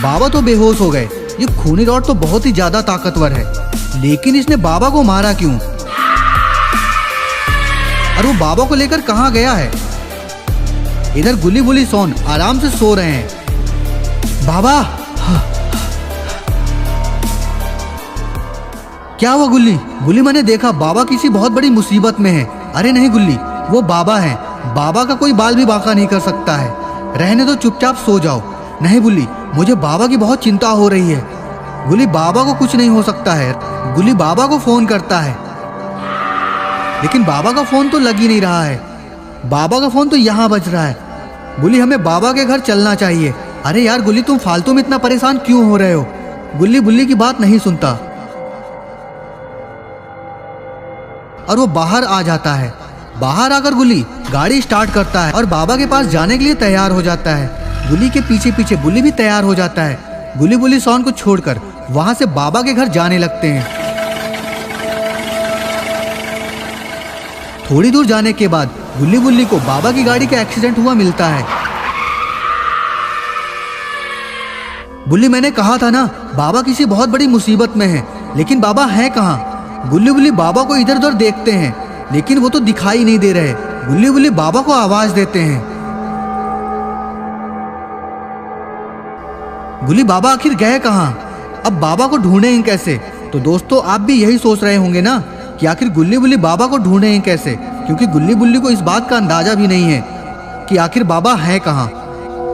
बाबा तो बेहोश हो गए। ये खूनी रॉड तो बहुत ही ज्यादा ताकतवर है, लेकिन इसने बाबा को मारा क्यों? और वो बाबा को लेकर कहाँ गया है? इधर गुली बुली सॉन आराम से सो रहे हैं। बाबा क्या हुआ गुल्ली? गुल्ली मैंने देखा बाबा किसी बहुत बड़ी मुसीबत में है। अरे नहीं गुल्ली, वो बाबा है। बाबा का कोई बाल भी बांका नहीं कर सकता है। रहने दो, चुपचाप सो जाओ। नहीं गुल्ली, मुझे बाबा की बहुत चिंता हो रही है। गुल्ली बाबा को कुछ नहीं हो सकता है। गुल्ली बाबा को फोन करता है, लेकिन बाबा का फोन तो लग ही नहीं रहा है। बाबा का फोन तो यहाँ बज रहा है। गुल्ली हमें बाबा के घर चलना चाहिए। अरे यार गुल्ली, तुम फालतू में इतना परेशान क्यों हो रहे हो? गुल्ली बुल्ली की बात नहीं सुनता और वो बाहर आ जाता है। बाहर आकर गुल्ली गाड़ी स्टार्ट करता है और बाबा के पास जाने के लिए तैयार हो जाता है। गुल्ली के पीछे पीछे बुल्ली भी तैयार हो जाता है। गुल्ली बुल्ली सॉन को छोड़कर वहां से बाबा के घर जाने लगते हैं। थोड़ी दूर जाने के बाद गुल्ली बुल्ली को बाबा की गाड़ी का एक्सीडेंट हुआ मिलता है। बुल्ली मैंने कहा था ना, बाबा किसी बहुत बड़ी मुसीबत में है, लेकिन बाबा है कहाँ? गुल्ली बुल्ली बाबा को इधर उधर देखते हैं, लेकिन वो तो दिखाई नहीं दे रहे। गुल्ली बुल्ली बाबा को आवाज देते हैं। गुल्ली बाबा आखिर गए कहाँ? अब बाबा को ढूंढेंगे कैसे? तो दोस्तों आप भी यही सोच रहे होंगे ना कि आखिर गुल्ली बुल्ली बाबा को ढूंढेंगे कैसे, क्योंकि गुल्ली बुल्ली को इस बात का अंदाजा भी नहीं है कि आखिर बाबा है कहाँ।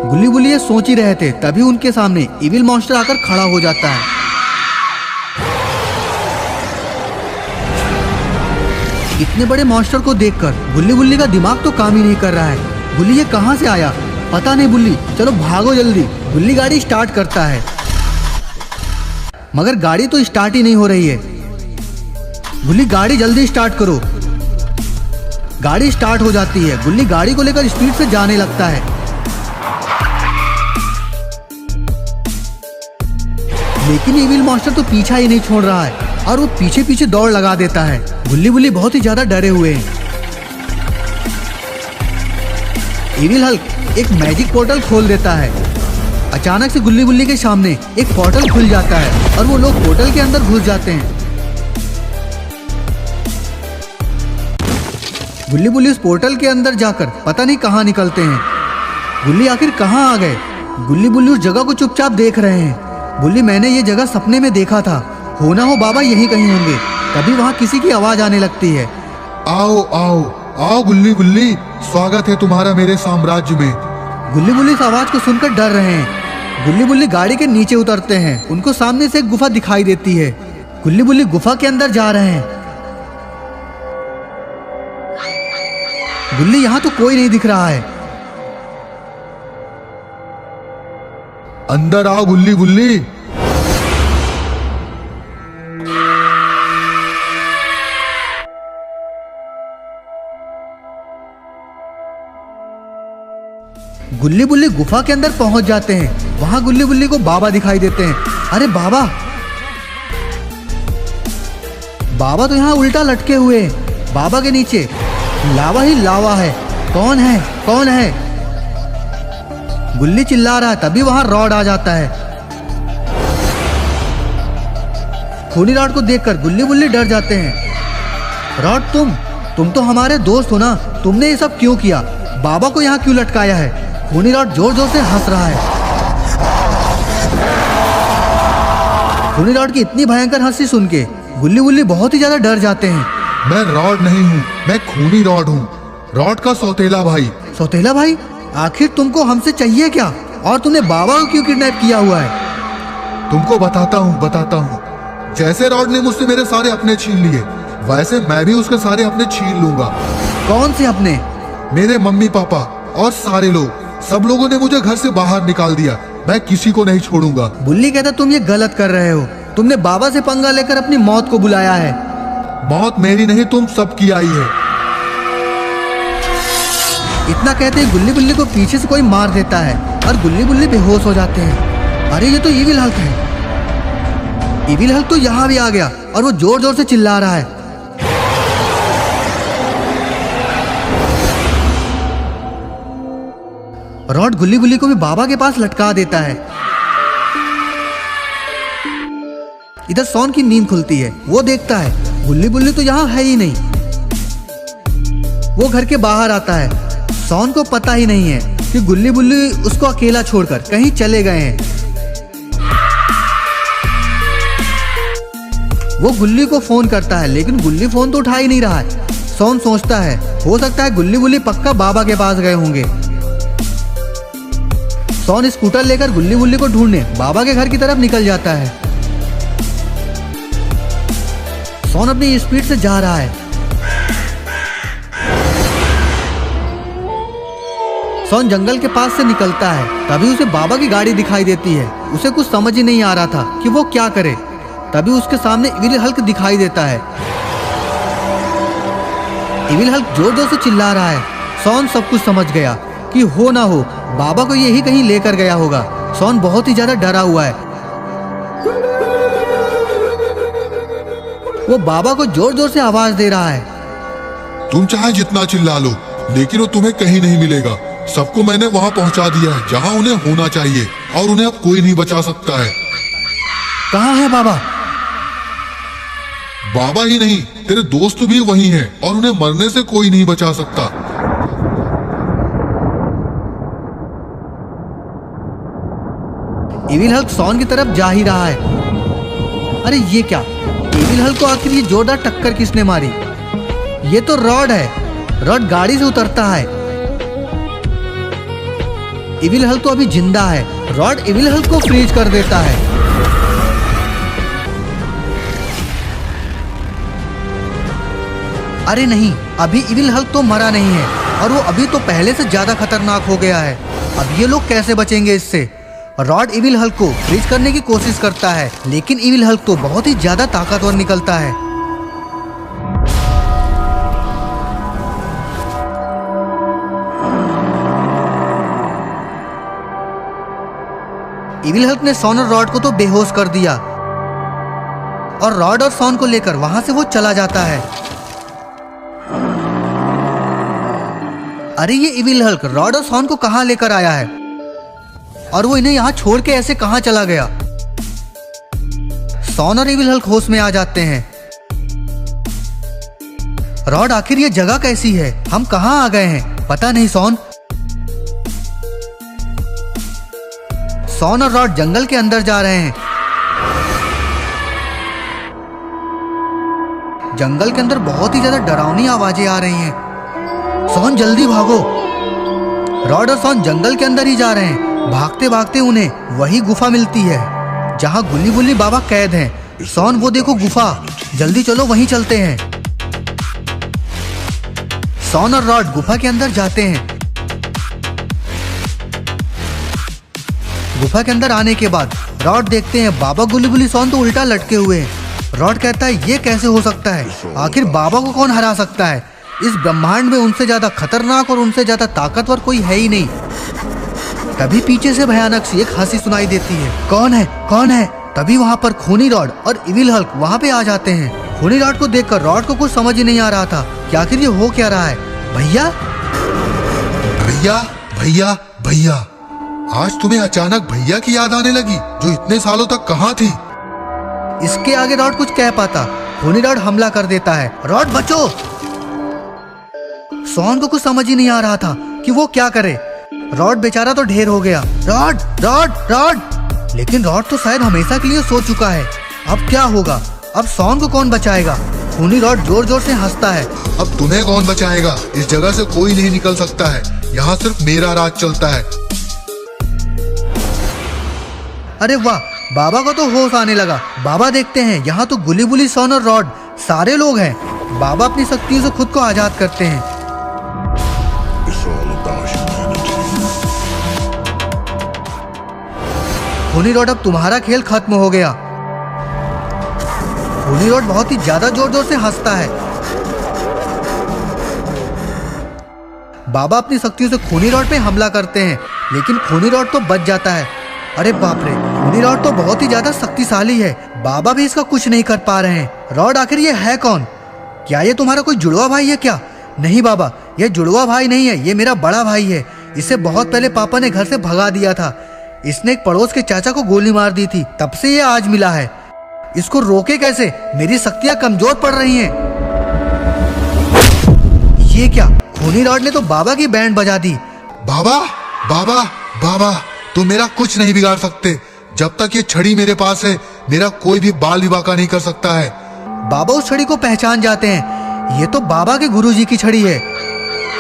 गुल्ली बुल्ली ये सोच ही रहे थे, तभी उनके सामने इविल मॉन्स्टर आकर खड़ा हो जाता है। इतने बड़े मॉन्स्टर को देखकर गुल्ली बुल्ली का दिमाग तो काम ही नहीं कर रहा है। गुल्ली ये कहाँ से आया? पता नहीं बुल्ली, चलो भागो जल्दी। गुल्ली गाड़ी स्टार्ट करता है, मगर गाड़ी तो स्टार्ट ही नहीं हो रही है। गुल्ली गाड़ी जल्दी स्टार्ट करो। गाड़ी स्टार्ट हो जाती है। गुल्ली गाड़ी को लेकर स्पीड से जाने लगता है, लेकिन इविल मॉन्स्टर तो पीछा ही नहीं छोड़ रहा है और वो पीछे पीछे दौड़ लगा देता है। गुल्ली बुल्ली बहुत ही ज्यादा डरे हुए हैं। इविल हल्क एक मैजिक पोर्टल खोल देता है। अचानक से गुल्ली बुल्ली के सामने एक पोर्टल खुल जाता है और वो लोग पोर्टल के अंदर घुस जाते हैं। गुल्ली बुल्ली उस पोर्टल के अंदर जाकर पता नहीं कहाँ निकलते हैं। गुल्ली आखिर कहाँ आ गए? गुल्ली बुल्ली उस जगह को चुपचाप देख रहे हैं। बुल्ली मैंने ये जगह सपने में देखा था, होना हो बाबा यहीं कहीं होंगे। तभी वहाँ किसी की आवाज आने लगती है। आओ आओ आओ गुल्ली बुल्ली, स्वागत है तुम्हारा मेरे साम्राज्य में। गुल्ली बुल्ली इस आवाज को सुनकर डर रहे हैं। गुल्ली बुल्ली गाड़ी के नीचे उतरते हैं। उनको सामने से एक गुफा दिखाई देती है। गुल्ली बुल्ली गुफा के अंदर जा रहे हैं। गुल्ली यहाँ तो कोई नहीं दिख रहा है। अंदर आओ गुल्ली बुल्ली। गुल्ली बुल्ली गुफा के अंदर पहुंच जाते हैं। वहां गुल्ली बुल्ली को बाबा दिखाई देते हैं। अरे बाबा, बाबा तो यहाँ उल्टा लटके हुए हैं। बाबा के नीचे लावा ही लावा है। कौन है? कौन है? गुल्ली चिल्ला रहा है, तभी वहां रॉड आ जाता है। खूनी रॉड को देखकर गुल्ली बुल्ली डर जाते हैं। रॉड तुम तो हमारे दोस्त हो ना, तुमने ये सब क्यों किया? बाबा को यहाँ क्यों लटकाया है? खूनी रॉड जोर जोर से हंस रहा है। खूनी रॉड की इतनी भयंकर हंसी सुन के गुल्ली बुल्ली बहुत ही ज्यादा डर जाते हैं। मैं रॉड नहीं हूँ, मैं खूनी रॉड हूँ, रॉड का सौतेला भाई। सौतेला भाई? आखिर तुमको हमसे चाहिए क्या? और तुमने बाबा को क्यों किडनैप किया हुआ है? तुमको बताता हूँ। जैसे रॉड ने मुझसे मेरे सारे अपने छीन लिए, वैसे मैं भी उसके सारे अपने छीन लूंगा। कौन से अपने? मेरे मम्मी पापा और सारे लोग, सब लोगों ने मुझे घर से बाहर निकाल दिया। मैं किसी को नहीं छोड़ूंगा। बुल्ली कहता तुम ये गलत कर रहे हो। तुमने बाबा से पंगा लेकर अपनी मौत को बुलाया है। मौत मेरी नहीं, तुम सबकी आई है। इतना कहते ही गुल्ली बुल्ली को पीछे से कोई मार देता है और गुल्ली बुल्ली बेहोश हो जाते हैं। अरे ये तो इविल हल्क है। इविल हल्क तो यहाँ भी आ गया और वो जोर जोर से चिल्ला रहा है। रॉड गुल्ली बुल्ली को भी बाबा के पास लटका देता है। इधर सॉन की नींद खुलती है। वो देखता है गुल्ली बुल्ली तो यहाँ है ही नहीं। वो घर के बाहर आता है। सॉन को पता ही नहीं है कि गुल्ली बुल्ली उसको अकेला छोड़कर कहीं चले गए हैं। वो गुल्ली को फोन करता है, लेकिन गुल्ली फोन तो उठा ही नहीं रहा है। सॉन सोचता है हो सकता है गुल्ली बुल्ली पक्का बाबा के पास गए होंगे। सॉन स्कूटर लेकर गुल्ली बुल्ली को ढूंढने बाबा के घर की तरफ निकल जाता है। सॉन अपनी स्पीड से जा रहा है। सॉन जंगल के पास से निकलता है, तभी उसे बाबा की गाड़ी दिखाई देती है। उसे कुछ समझ ही नहीं आ रहा था कि वो क्या करे। तभी उसके सामने इविल हल्क दिखाई देता है। इविल हल्क जोर जोर से चिल्ला रहा है। सॉन सब कुछ समझ गया कि हो ना हो बाबा को यही कहीं लेकर गया होगा। सॉन बहुत ही ज्यादा डरा हुआ है। वो बाबा को जोर जोर से आवाज दे रहा है। तुम चाहे जितना चिल्ला लो, लेकिन वो तुम्हें कहीं नहीं मिलेगा। सबको मैंने वहां पहुंचा दिया है जहां उन्हें होना चाहिए, और उन्हें अब कोई नहीं बचा सकता है। कहाँ है बाबा? बाबा ही नहीं, तेरे दोस्त भी वही हैं और उन्हें मरने से कोई नहीं बचा सकता। इविल हल्क सॉन की तरफ जा ही रहा है। अरे ये क्या, इविल हल्क को आखिर ये जोरदार टक्कर किसने मारी? ये तो रॉड है। रॉड गाड़ी से उतरता है। इविल हल्क तो अभी जिंदा है। रॉड इविल हल्क को फ्रीज कर देता है। अरे नहीं, अभी इविल हल्क तो मरा नहीं है और वो अभी तो पहले से ज्यादा खतरनाक हो गया है। अब ये लोग कैसे बचेंगे इससे? रॉड इविल हल्क को फ्रीज करने की कोशिश करता है, लेकिन इविल हल्क तो बहुत ही ज्यादा ताकतवर निकलता है। इविल हल्क ने सॉन और रॉड को तो बेहोश कर दिया और रॉड और सॉन को लेकर वहां से वो चला जाता है। अरे ये इविल हल्क रॉड और सॉन को कहां लेकर आया है और वो इन्हें यहां छोड़ के ऐसे कहां चला गया? सॉन और इविल हल्क होश में आ जाते हैं। रॉड, आखिर ये जगह कैसी है? हम कहां आ गए हैं? पता नहीं सॉन। सॉन और रॉड जंगल के अंदर जा रहे हैं। जंगल के अंदर बहुत ही ज्यादा डरावनी आवाजें आ रही हैं। सॉन जल्दी भागो। रॉड और सॉन जंगल के अंदर ही जा रहे हैं। भागते भागते उन्हें वही गुफा मिलती है जहां गुल्ली बुल्ली बाबा कैद हैं। सॉन, वो देखो गुफा, जल्दी चलो वहीं चलते हैं। सॉन और रॉड गुफा के अंदर जाते हैं। गुफा के अंदर आने के बाद रॉड देखते हैं बाबा गुल्ली बुल्ली सॉन तो उल्टा लटके हुए हैं। रॉड कहता है ये कैसे हो सकता है? आखिर बाबा को कौन हरा सकता है? इस ब्रह्मांड में उनसे ज्यादा खतरनाक और उनसे ज्यादा ताकतवर कोई है ही नहीं। तभी पीछे से भयानक सी एक हंसी सुनाई देती है। कौन है? कौन है? तभी वहां पर खूनी रॉड और इविल हल्क वहां पे आ जाते हैं। खूनी रॉड को देखकर रॉड को कुछ समझ ही नहीं आ रहा था कि आखिर ये हो क्या रहा है। भैया भैया भैया भैया, आज तुम्हें अचानक भैया की याद आने लगी जो इतने सालों तक कहाँ थी? इसके आगे रॉड कुछ कह पाता। खूनी रॉड हमला कर देता है। रॉड बचो। सॉन को कुछ समझ ही नहीं आ रहा था कि वो क्या करे। रॉड बेचारा तो ढेर हो गया। रॉड रॉड रॉड, लेकिन रॉड तो शायद हमेशा के लिए सो चुका है। अब क्या होगा? अब सॉन को कौन बचाएगा? खूनी रॉड जोर जोर से हंसता है। अब तुम्हें कौन बचाएगा? इस जगह से कोई नहीं निकल सकता है। यहाँ सिर्फ मेरा राज चलता है। अरे वाह, बाबा को तो होश आने लगा। बाबा देखते हैं यहाँ तो गुली बुली, सॉन और रॉड सारे लोग हैं। बाबा अपनी शक्तियों से खुद को आजाद करते हैं। खूनी रॉड, अब तुम्हारा खेल खत्म हो गया। खूनी रॉड बहुत ही ज्यादा जोर जोर से हंसता है। बाबा अपनी शक्तियों से खूनी रॉड पे हमला करते हैं, लेकिन खूनी रॉड तो बच जाता है। अरे बाप रे, खूनी रॉड तो बहुत ही ज्यादा शक्तिशाली है। बाबा भी इसका कुछ नहीं कर पा रहे हैं। रॉड, आखिर ये है कौन? क्या ये तुम्हारा कोई जुड़वा भाई है क्या? नहीं बाबा, ये जुड़वा भाई नहीं है, ये मेरा बड़ा भाई है। इसे बहुत पहले पापा ने घर से भगा दिया था। इसने एक पड़ोस के चाचा को गोली मार दी थी, तब से ये आज मिला है। इसको रोके कैसे? मेरी शक्तियां कमजोर पड़ रही हैं। ये क्या? खूनी रॉड ने तो बाबा की बैंड बजा दी। बाबा बाबा बाबा, तुम मेरा कुछ नहीं बिगाड़ सकते। जब तक ये छड़ी मेरे पास है, मेरा कोई भी बाल भी बांका नहीं कर सकता है। बाबा उस छड़ी को पहचान जाते हैं। ये तो बाबा के गुरुजी की छड़ी है।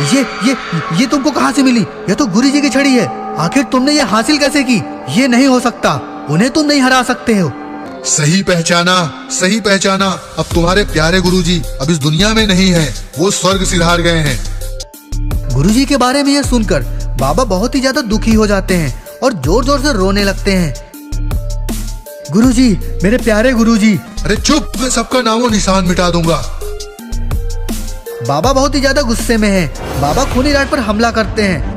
ये तुमको कहां से मिली? ये तो गुरुजी की छड़ी है। आखिर तुमने ये हासिल कैसे की? ये नहीं हो सकता। उन्हें तुम नहीं हरा सकते हो। सही पहचाना, सही पहचाना। अब तुम्हारे प्यारे गुरुजी अब इस दुनिया में नहीं है, वो स्वर्ग सिधार गए हैं। गुरुजी के बारे में यह सुनकर बाबा बहुत ही ज्यादा दुखी हो जाते हैं और जोर जोर से रोने लगते हैं। गुरुजी, मेरे प्यारे गुरुजी। अरे चुप, मैं सबका नामो निशान मिटा दूंगा। बाबा बहुत ही ज्यादा गुस्से में हैं। बाबा खूनी रॉड पर हमला करते हैं,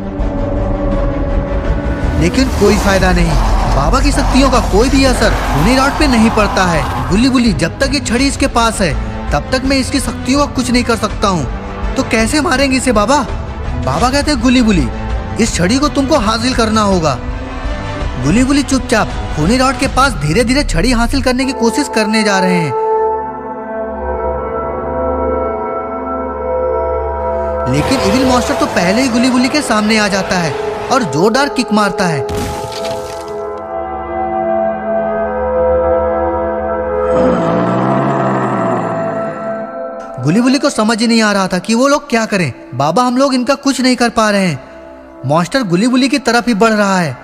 लेकिन कोई फायदा नहीं। बाबा की शक्तियों का कोई भी असर खूनी रॉड पे नहीं पड़ता है। गुल्ली बुल्ली, जब तक ये छड़ी इसके पास है तब तक मैं इसकी शक्तियों का कुछ नहीं कर सकता हूँ। तो कैसे मारेंगे इसे बाबा? बाबा कहते हैं गुल्ली बुल्ली, इस छड़ी को तुमको हासिल करना होगा। गुल्ली बुल्ली चुपचाप खूनी रॉड के पास धीरे धीरे छड़ी हासिल करने की कोशिश करने जा रहे हैं। लेकिन इविल मॉन्स्टर तो पहले ही गुली गुली के सामने आ जाता है और जोरदार किक मारता है। गुली गुली को समझ ही नहीं आ रहा था कि वो लोग क्या करें। बाबा हम लोग इनका कुछ नहीं कर पा रहे हैं। मॉन्स्टर गुली गुली की तरफ ही बढ़ रहा है।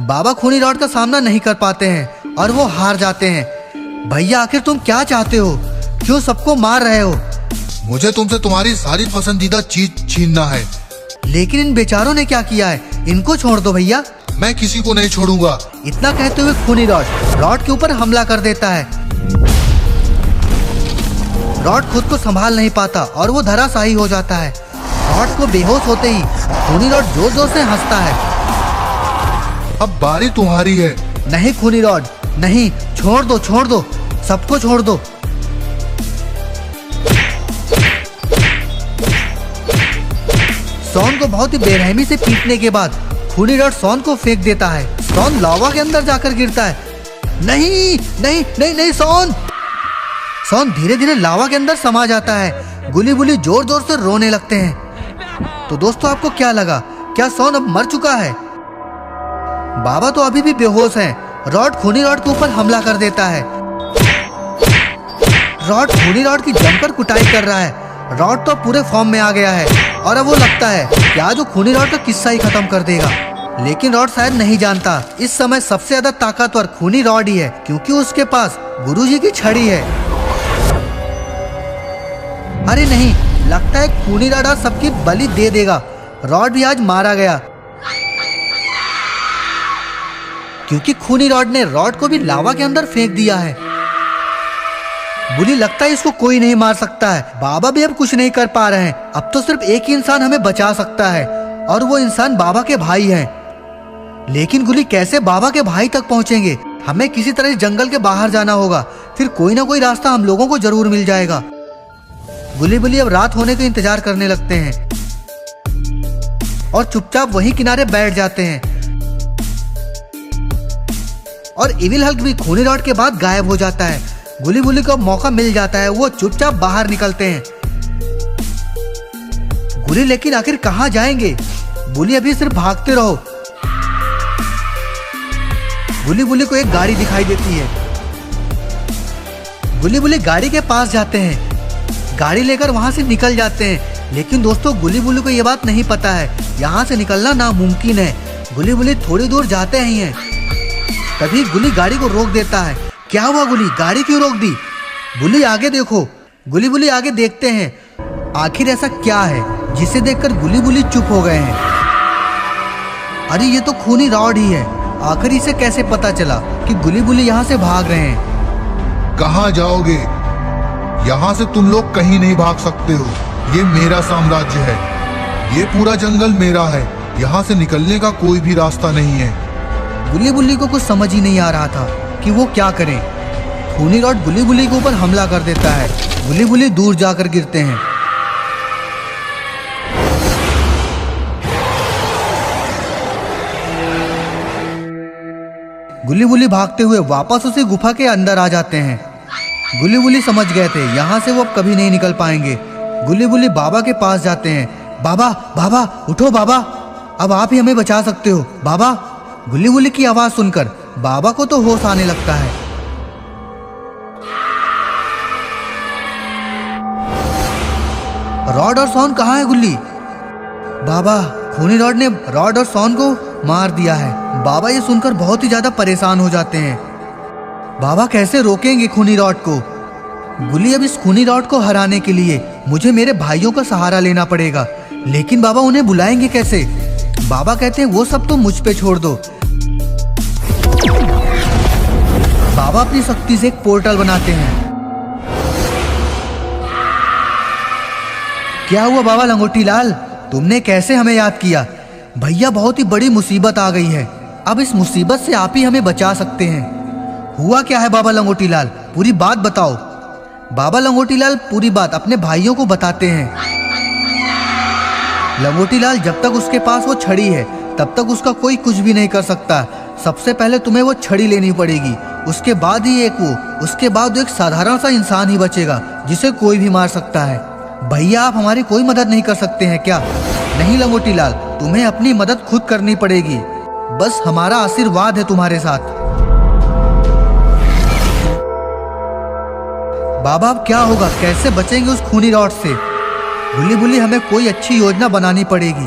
बाबा खूनी रॉड का सामना नहीं कर पाते हैं और वो हार जाते हैं। भैया आखिर तुम क्या चाहते हो? क्यों सबको मार रहे हो? मुझे तुमसे तुम्हारी सारी पसंदीदा चीज छीनना है। लेकिन इन बेचारों ने क्या किया है? इनको छोड़ दो भैया। मैं किसी को नहीं छोड़ूंगा। इतना कहते हुए खूनी रॉड के ऊपर हमला कर देता है। रॉड खुद को संभाल नहीं पाता और वो धराशायी हो जाता है। रॉड को बेहोश होते ही खूनी रॉड जोर जोर से हंसता है। अब बारी तुम्हारी है। नहीं खूनी रॉड, नहीं, छोड़ दो, सबको छोड़ दो। सॉन को बहुत ही बेरहमी से पीटने के बाद खूनी रॉड सॉन को फेंक देता है। सॉन लावा के अंदर जाकर गिरता है। नहीं नहीं नहीं नहीं सॉन धीरे धीरे लावा के अंदर समा जाता है। गुली गुली जोर जोर से रोने लगते हैं। तो दोस्तों आपको क्या लगा? क्या सॉन अब मर चुका है? बाबा तो अभी भी बेहोश हैं। रॉड खूनी रॉड के ऊपर हमला कर देता है। रॉड खूनी रॉड की जमकर कुटाई कर रहा है। रॉड तो पूरे फॉर्म में आ गया है और अब वो लगता है कि आज वो खूनी रॉड का किस्सा ही खत्म कर देगा। लेकिन रॉड शायद नहीं जानता इस समय सबसे ज्यादा ताकतवर खूनी रॉड ही है, क्योंकि उसके पास गुरुजी की छड़ी है। अरे नहीं, लगता है खूनी रॉड आज सबकी बलि दे देगा। रॉड भी आज मारा गया क्योंकि खूनी रॉड ने रॉड को भी लावा के अंदर फेंक दिया है। बुली लगता है इसको कोई नहीं मार सकता है। बाबा भी अब कुछ नहीं कर पा रहे हैं। अब तो सिर्फ एक ही इंसान हमें बचा सकता है और वो इंसान बाबा के भाई हैं। लेकिन गुली कैसे बाबा के भाई तक पहुंचेंगे? हमें किसी तरह इस जंगल के बाहर जाना होगा, फिर कोई ना कोई रास्ता हम लोगों को जरूर मिल जाएगा। गुली बुली अब रात होने का इंतजार करने लगते हैं और चुपचाप वहीं किनारे बैठ जाते हैं। और इविल हल्क भी खूनी रॉड के बाद गायब हो जाता है। गुली बुली को मौका मिल जाता है, वो चुपचाप बाहर निकलते हैं। गुली लेकिन आखिर कहां जाएंगे? बुली अभी सिर्फ भागते रहो। गुली बुली को एक गाड़ी दिखाई देती है। गुली बुली गाड़ी के पास जाते हैं, गाड़ी लेकर वहां से निकल जाते हैं। लेकिन दोस्तों गुली बुली को यह बात नहीं पता है यहाँ से निकलना नामुमकिन है। गुली बुली थोड़ी दूर जाते ही हैं, तभी गुली गाड़ी को रोक देता है। क्या हुआ गुली, गाड़ी क्यों रोक दी? बुली आगे देखो। गुली बुली आगे देखते हैं। आखिर ऐसा क्या है जिसे देखकर गुली बुली चुप हो गए हैं? अरे ये तो खूनी रॉड ही है। आखिर इसे कैसे पता चला कि गुली बुली यहाँ से भाग रहे हैं? कहाँ जाओगे? यहाँ से तुम लोग कहीं नहीं भाग सकते हो। ये मेरा साम्राज्य है, ये पूरा जंगल मेरा है। यहाँ से निकलने का कोई भी रास्ता नहीं है। गुली बुली को कुछ समझ ही नहीं आ रहा था कि वो क्या करें। खूनी रॉड गुली बुली के ऊपर हमला कर देता है। गुली बुली दूर जाकर गिरते हैं। गुली बुली भागते हुए वापस उसी गुफा के अंदर आ जाते हैं। गुली बुली समझ गए थे यहाँ से वो अब कभी नहीं निकल पाएंगे। गुली बुली बाबा के पास जाते हैं। बाबा बाबा उठो बाबा, अब आप ही हमें बचा सकते हो बाबा। गुली बुली की आवाज सुनकर बाबा को तो होश आने लगता है। रॉड और सॉन कहाँ है गुल्ली? बाबा खूनी रॉड ने रॉड और सॉन को मार दिया है। बाबा ये सुनकर बहुत ही ज्यादा परेशान हो जाते हैं। बाबा कैसे रोकेंगे खूनी रॉड को? गुली अब इस खूनी रॉड को हराने के लिए मुझे मेरे भाइयों का सहारा लेना पड़ेगा। लेकिन बाबा उन्हें बुलाएंगे कैसे? बाबा कहते हैं वो सब तो मुझ पे छोड़ दो। बाबा अपनी शक्ति से एक पोर्टल बनाते हैं। क्या हुआ बाबा लंगोटी लाल, तुमने कैसे हमें याद किया? भैया बहुत ही बड़ी मुसीबत आ गई है। अब इस मुसीबत से आप ही हमें बचा सकते हैं। हुआ क्या है बाबा लंगोटी लाल, पूरी बात बताओ। बाबा लंगोटी लाल पूरी बात अपने भाइयों को बताते हैं। लंगोटी लाल जब तक उसके पास वो छड़ी है तब तक उसका कोई कुछ भी नहीं कर सकता। सबसे पहले तुम्हें वो छड़ी लेनी पड़ेगी उसके बाद ही उसके बाद एक साधारण सा इंसान ही बचेगा जिसे कोई भी मार सकता है। भैया आप हमारी कोई मदद नहीं कर सकते हैं क्या? नहीं लंगोटी लाल, तुम्हें अपनी मदद खुद करनी पड़ेगी। बस हमारा आशीर्वाद है तुम्हारे साथ। बाबा अब क्या होगा, कैसे बचेंगे उस खूनी रॉड से? बुली बुली हमें कोई अच्छी योजना बनानी पड़ेगी।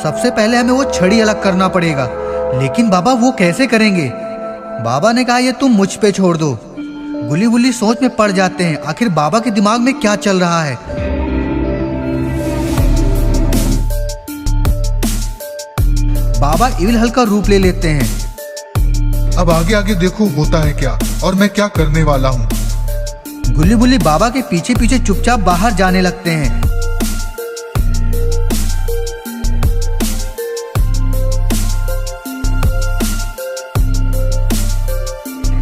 सबसे पहले हमें वो छड़ी अलग करना पड़ेगा। लेकिन बाबा वो कैसे करेंगे? बाबा ने कहा ये तुम मुझ पे छोड़ दो। गुली बुली सोच में पड़ जाते हैं, आखिर बाबा के दिमाग में क्या चल रहा है। बाबा इविल हल्क का रूप ले लेते हैं। अब आगे आगे देखो होता है क्या और मैं क्या करने वाला हूँ। गुली बुली बाबा के पीछे पीछे चुपचाप बाहर जाने लगते हैं।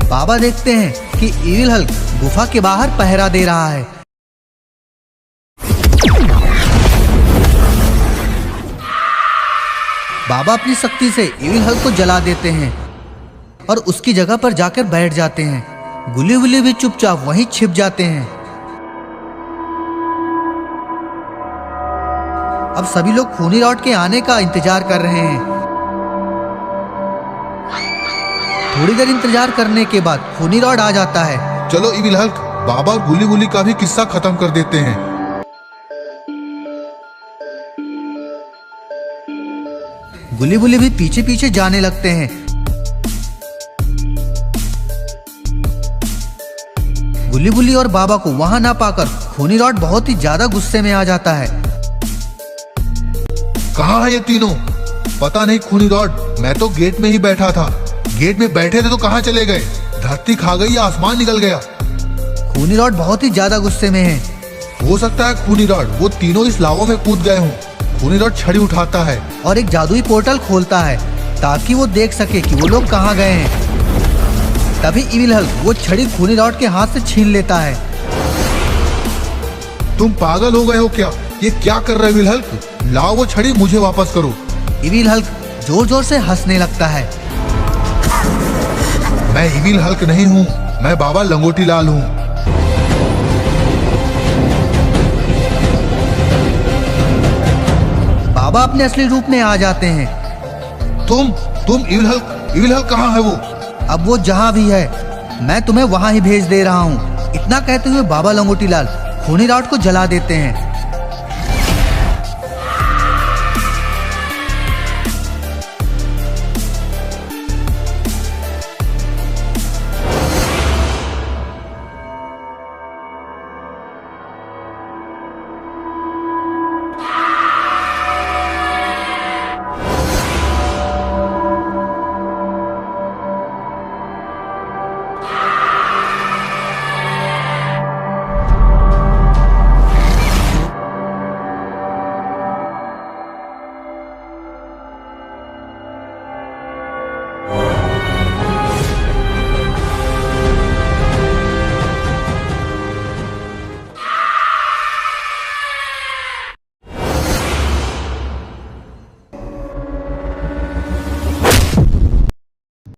बाबा देखते हैं कि इविल हल्क गुफा के बाहर पहरा दे रहा है। बाबा अपनी शक्ति से इविल हल्क को जला देते हैं और उसकी जगह पर जाकर बैठ जाते हैं। गुली बुली भी चुपचाप वहीं छिप जाते हैं। अब सभी लोग खूनी रॉड के आने का इंतजार कर रहे हैं। थोड़ी देर इंतजार करने के बाद खूनी रॉड आ जाता है। चलो इविल हल्क, बाबा और गुली बुली का भी किस्सा खत्म कर देते हैं। गुली बुली भी पीछे पीछे जाने लगते हैं। गुली बुली और बाबा को वहां ना पाकर खूनी रॉड बहुत ही ज्यादा गुस्से में आ जाता है। कहाँ है ये तीनों? पता नहीं खूनी रॉड, मैं तो गेट में ही बैठा था। गेट में बैठे थे तो कहाँ चले गए? धरती खा गई या आसमान निकल गया? खूनी रॉड बहुत ही ज्यादा गुस्से में है। हो सकता है खूनी रॉड वो तीनों इस लावा में कूद गए हों। खूनी रॉड छड़ी उठाता है और एक जादुई पोर्टल खोलता है ताकि वो देख सके कि वो लोग कहाँ गए हैं। तभी इविल हल्क वो छड़ी खूनी रॉड के हाथ से छीन लेता है। तुम पागल हो गए हो क्या? ये क्या कर रहे हो इविल हल्क? लाओ वो छड़ी, मुझे वापस करो। इविल हल्क जोर जोर से हंसने लगता है। मैं इविल हल्क नहीं हूँ, मैं बाबा लंगोटी लाल हूँ। बाबा अपने असली रूप में आ जाते हैं। तुम इविल हल्क कहाँ है वो? अब वो जहाँ भी है मैं तुम्हें वहां ही भेज दे रहा हूँ। इतना कहते हुए बाबा लंगोटी लाल खूनी रॉड को जला देते हैं।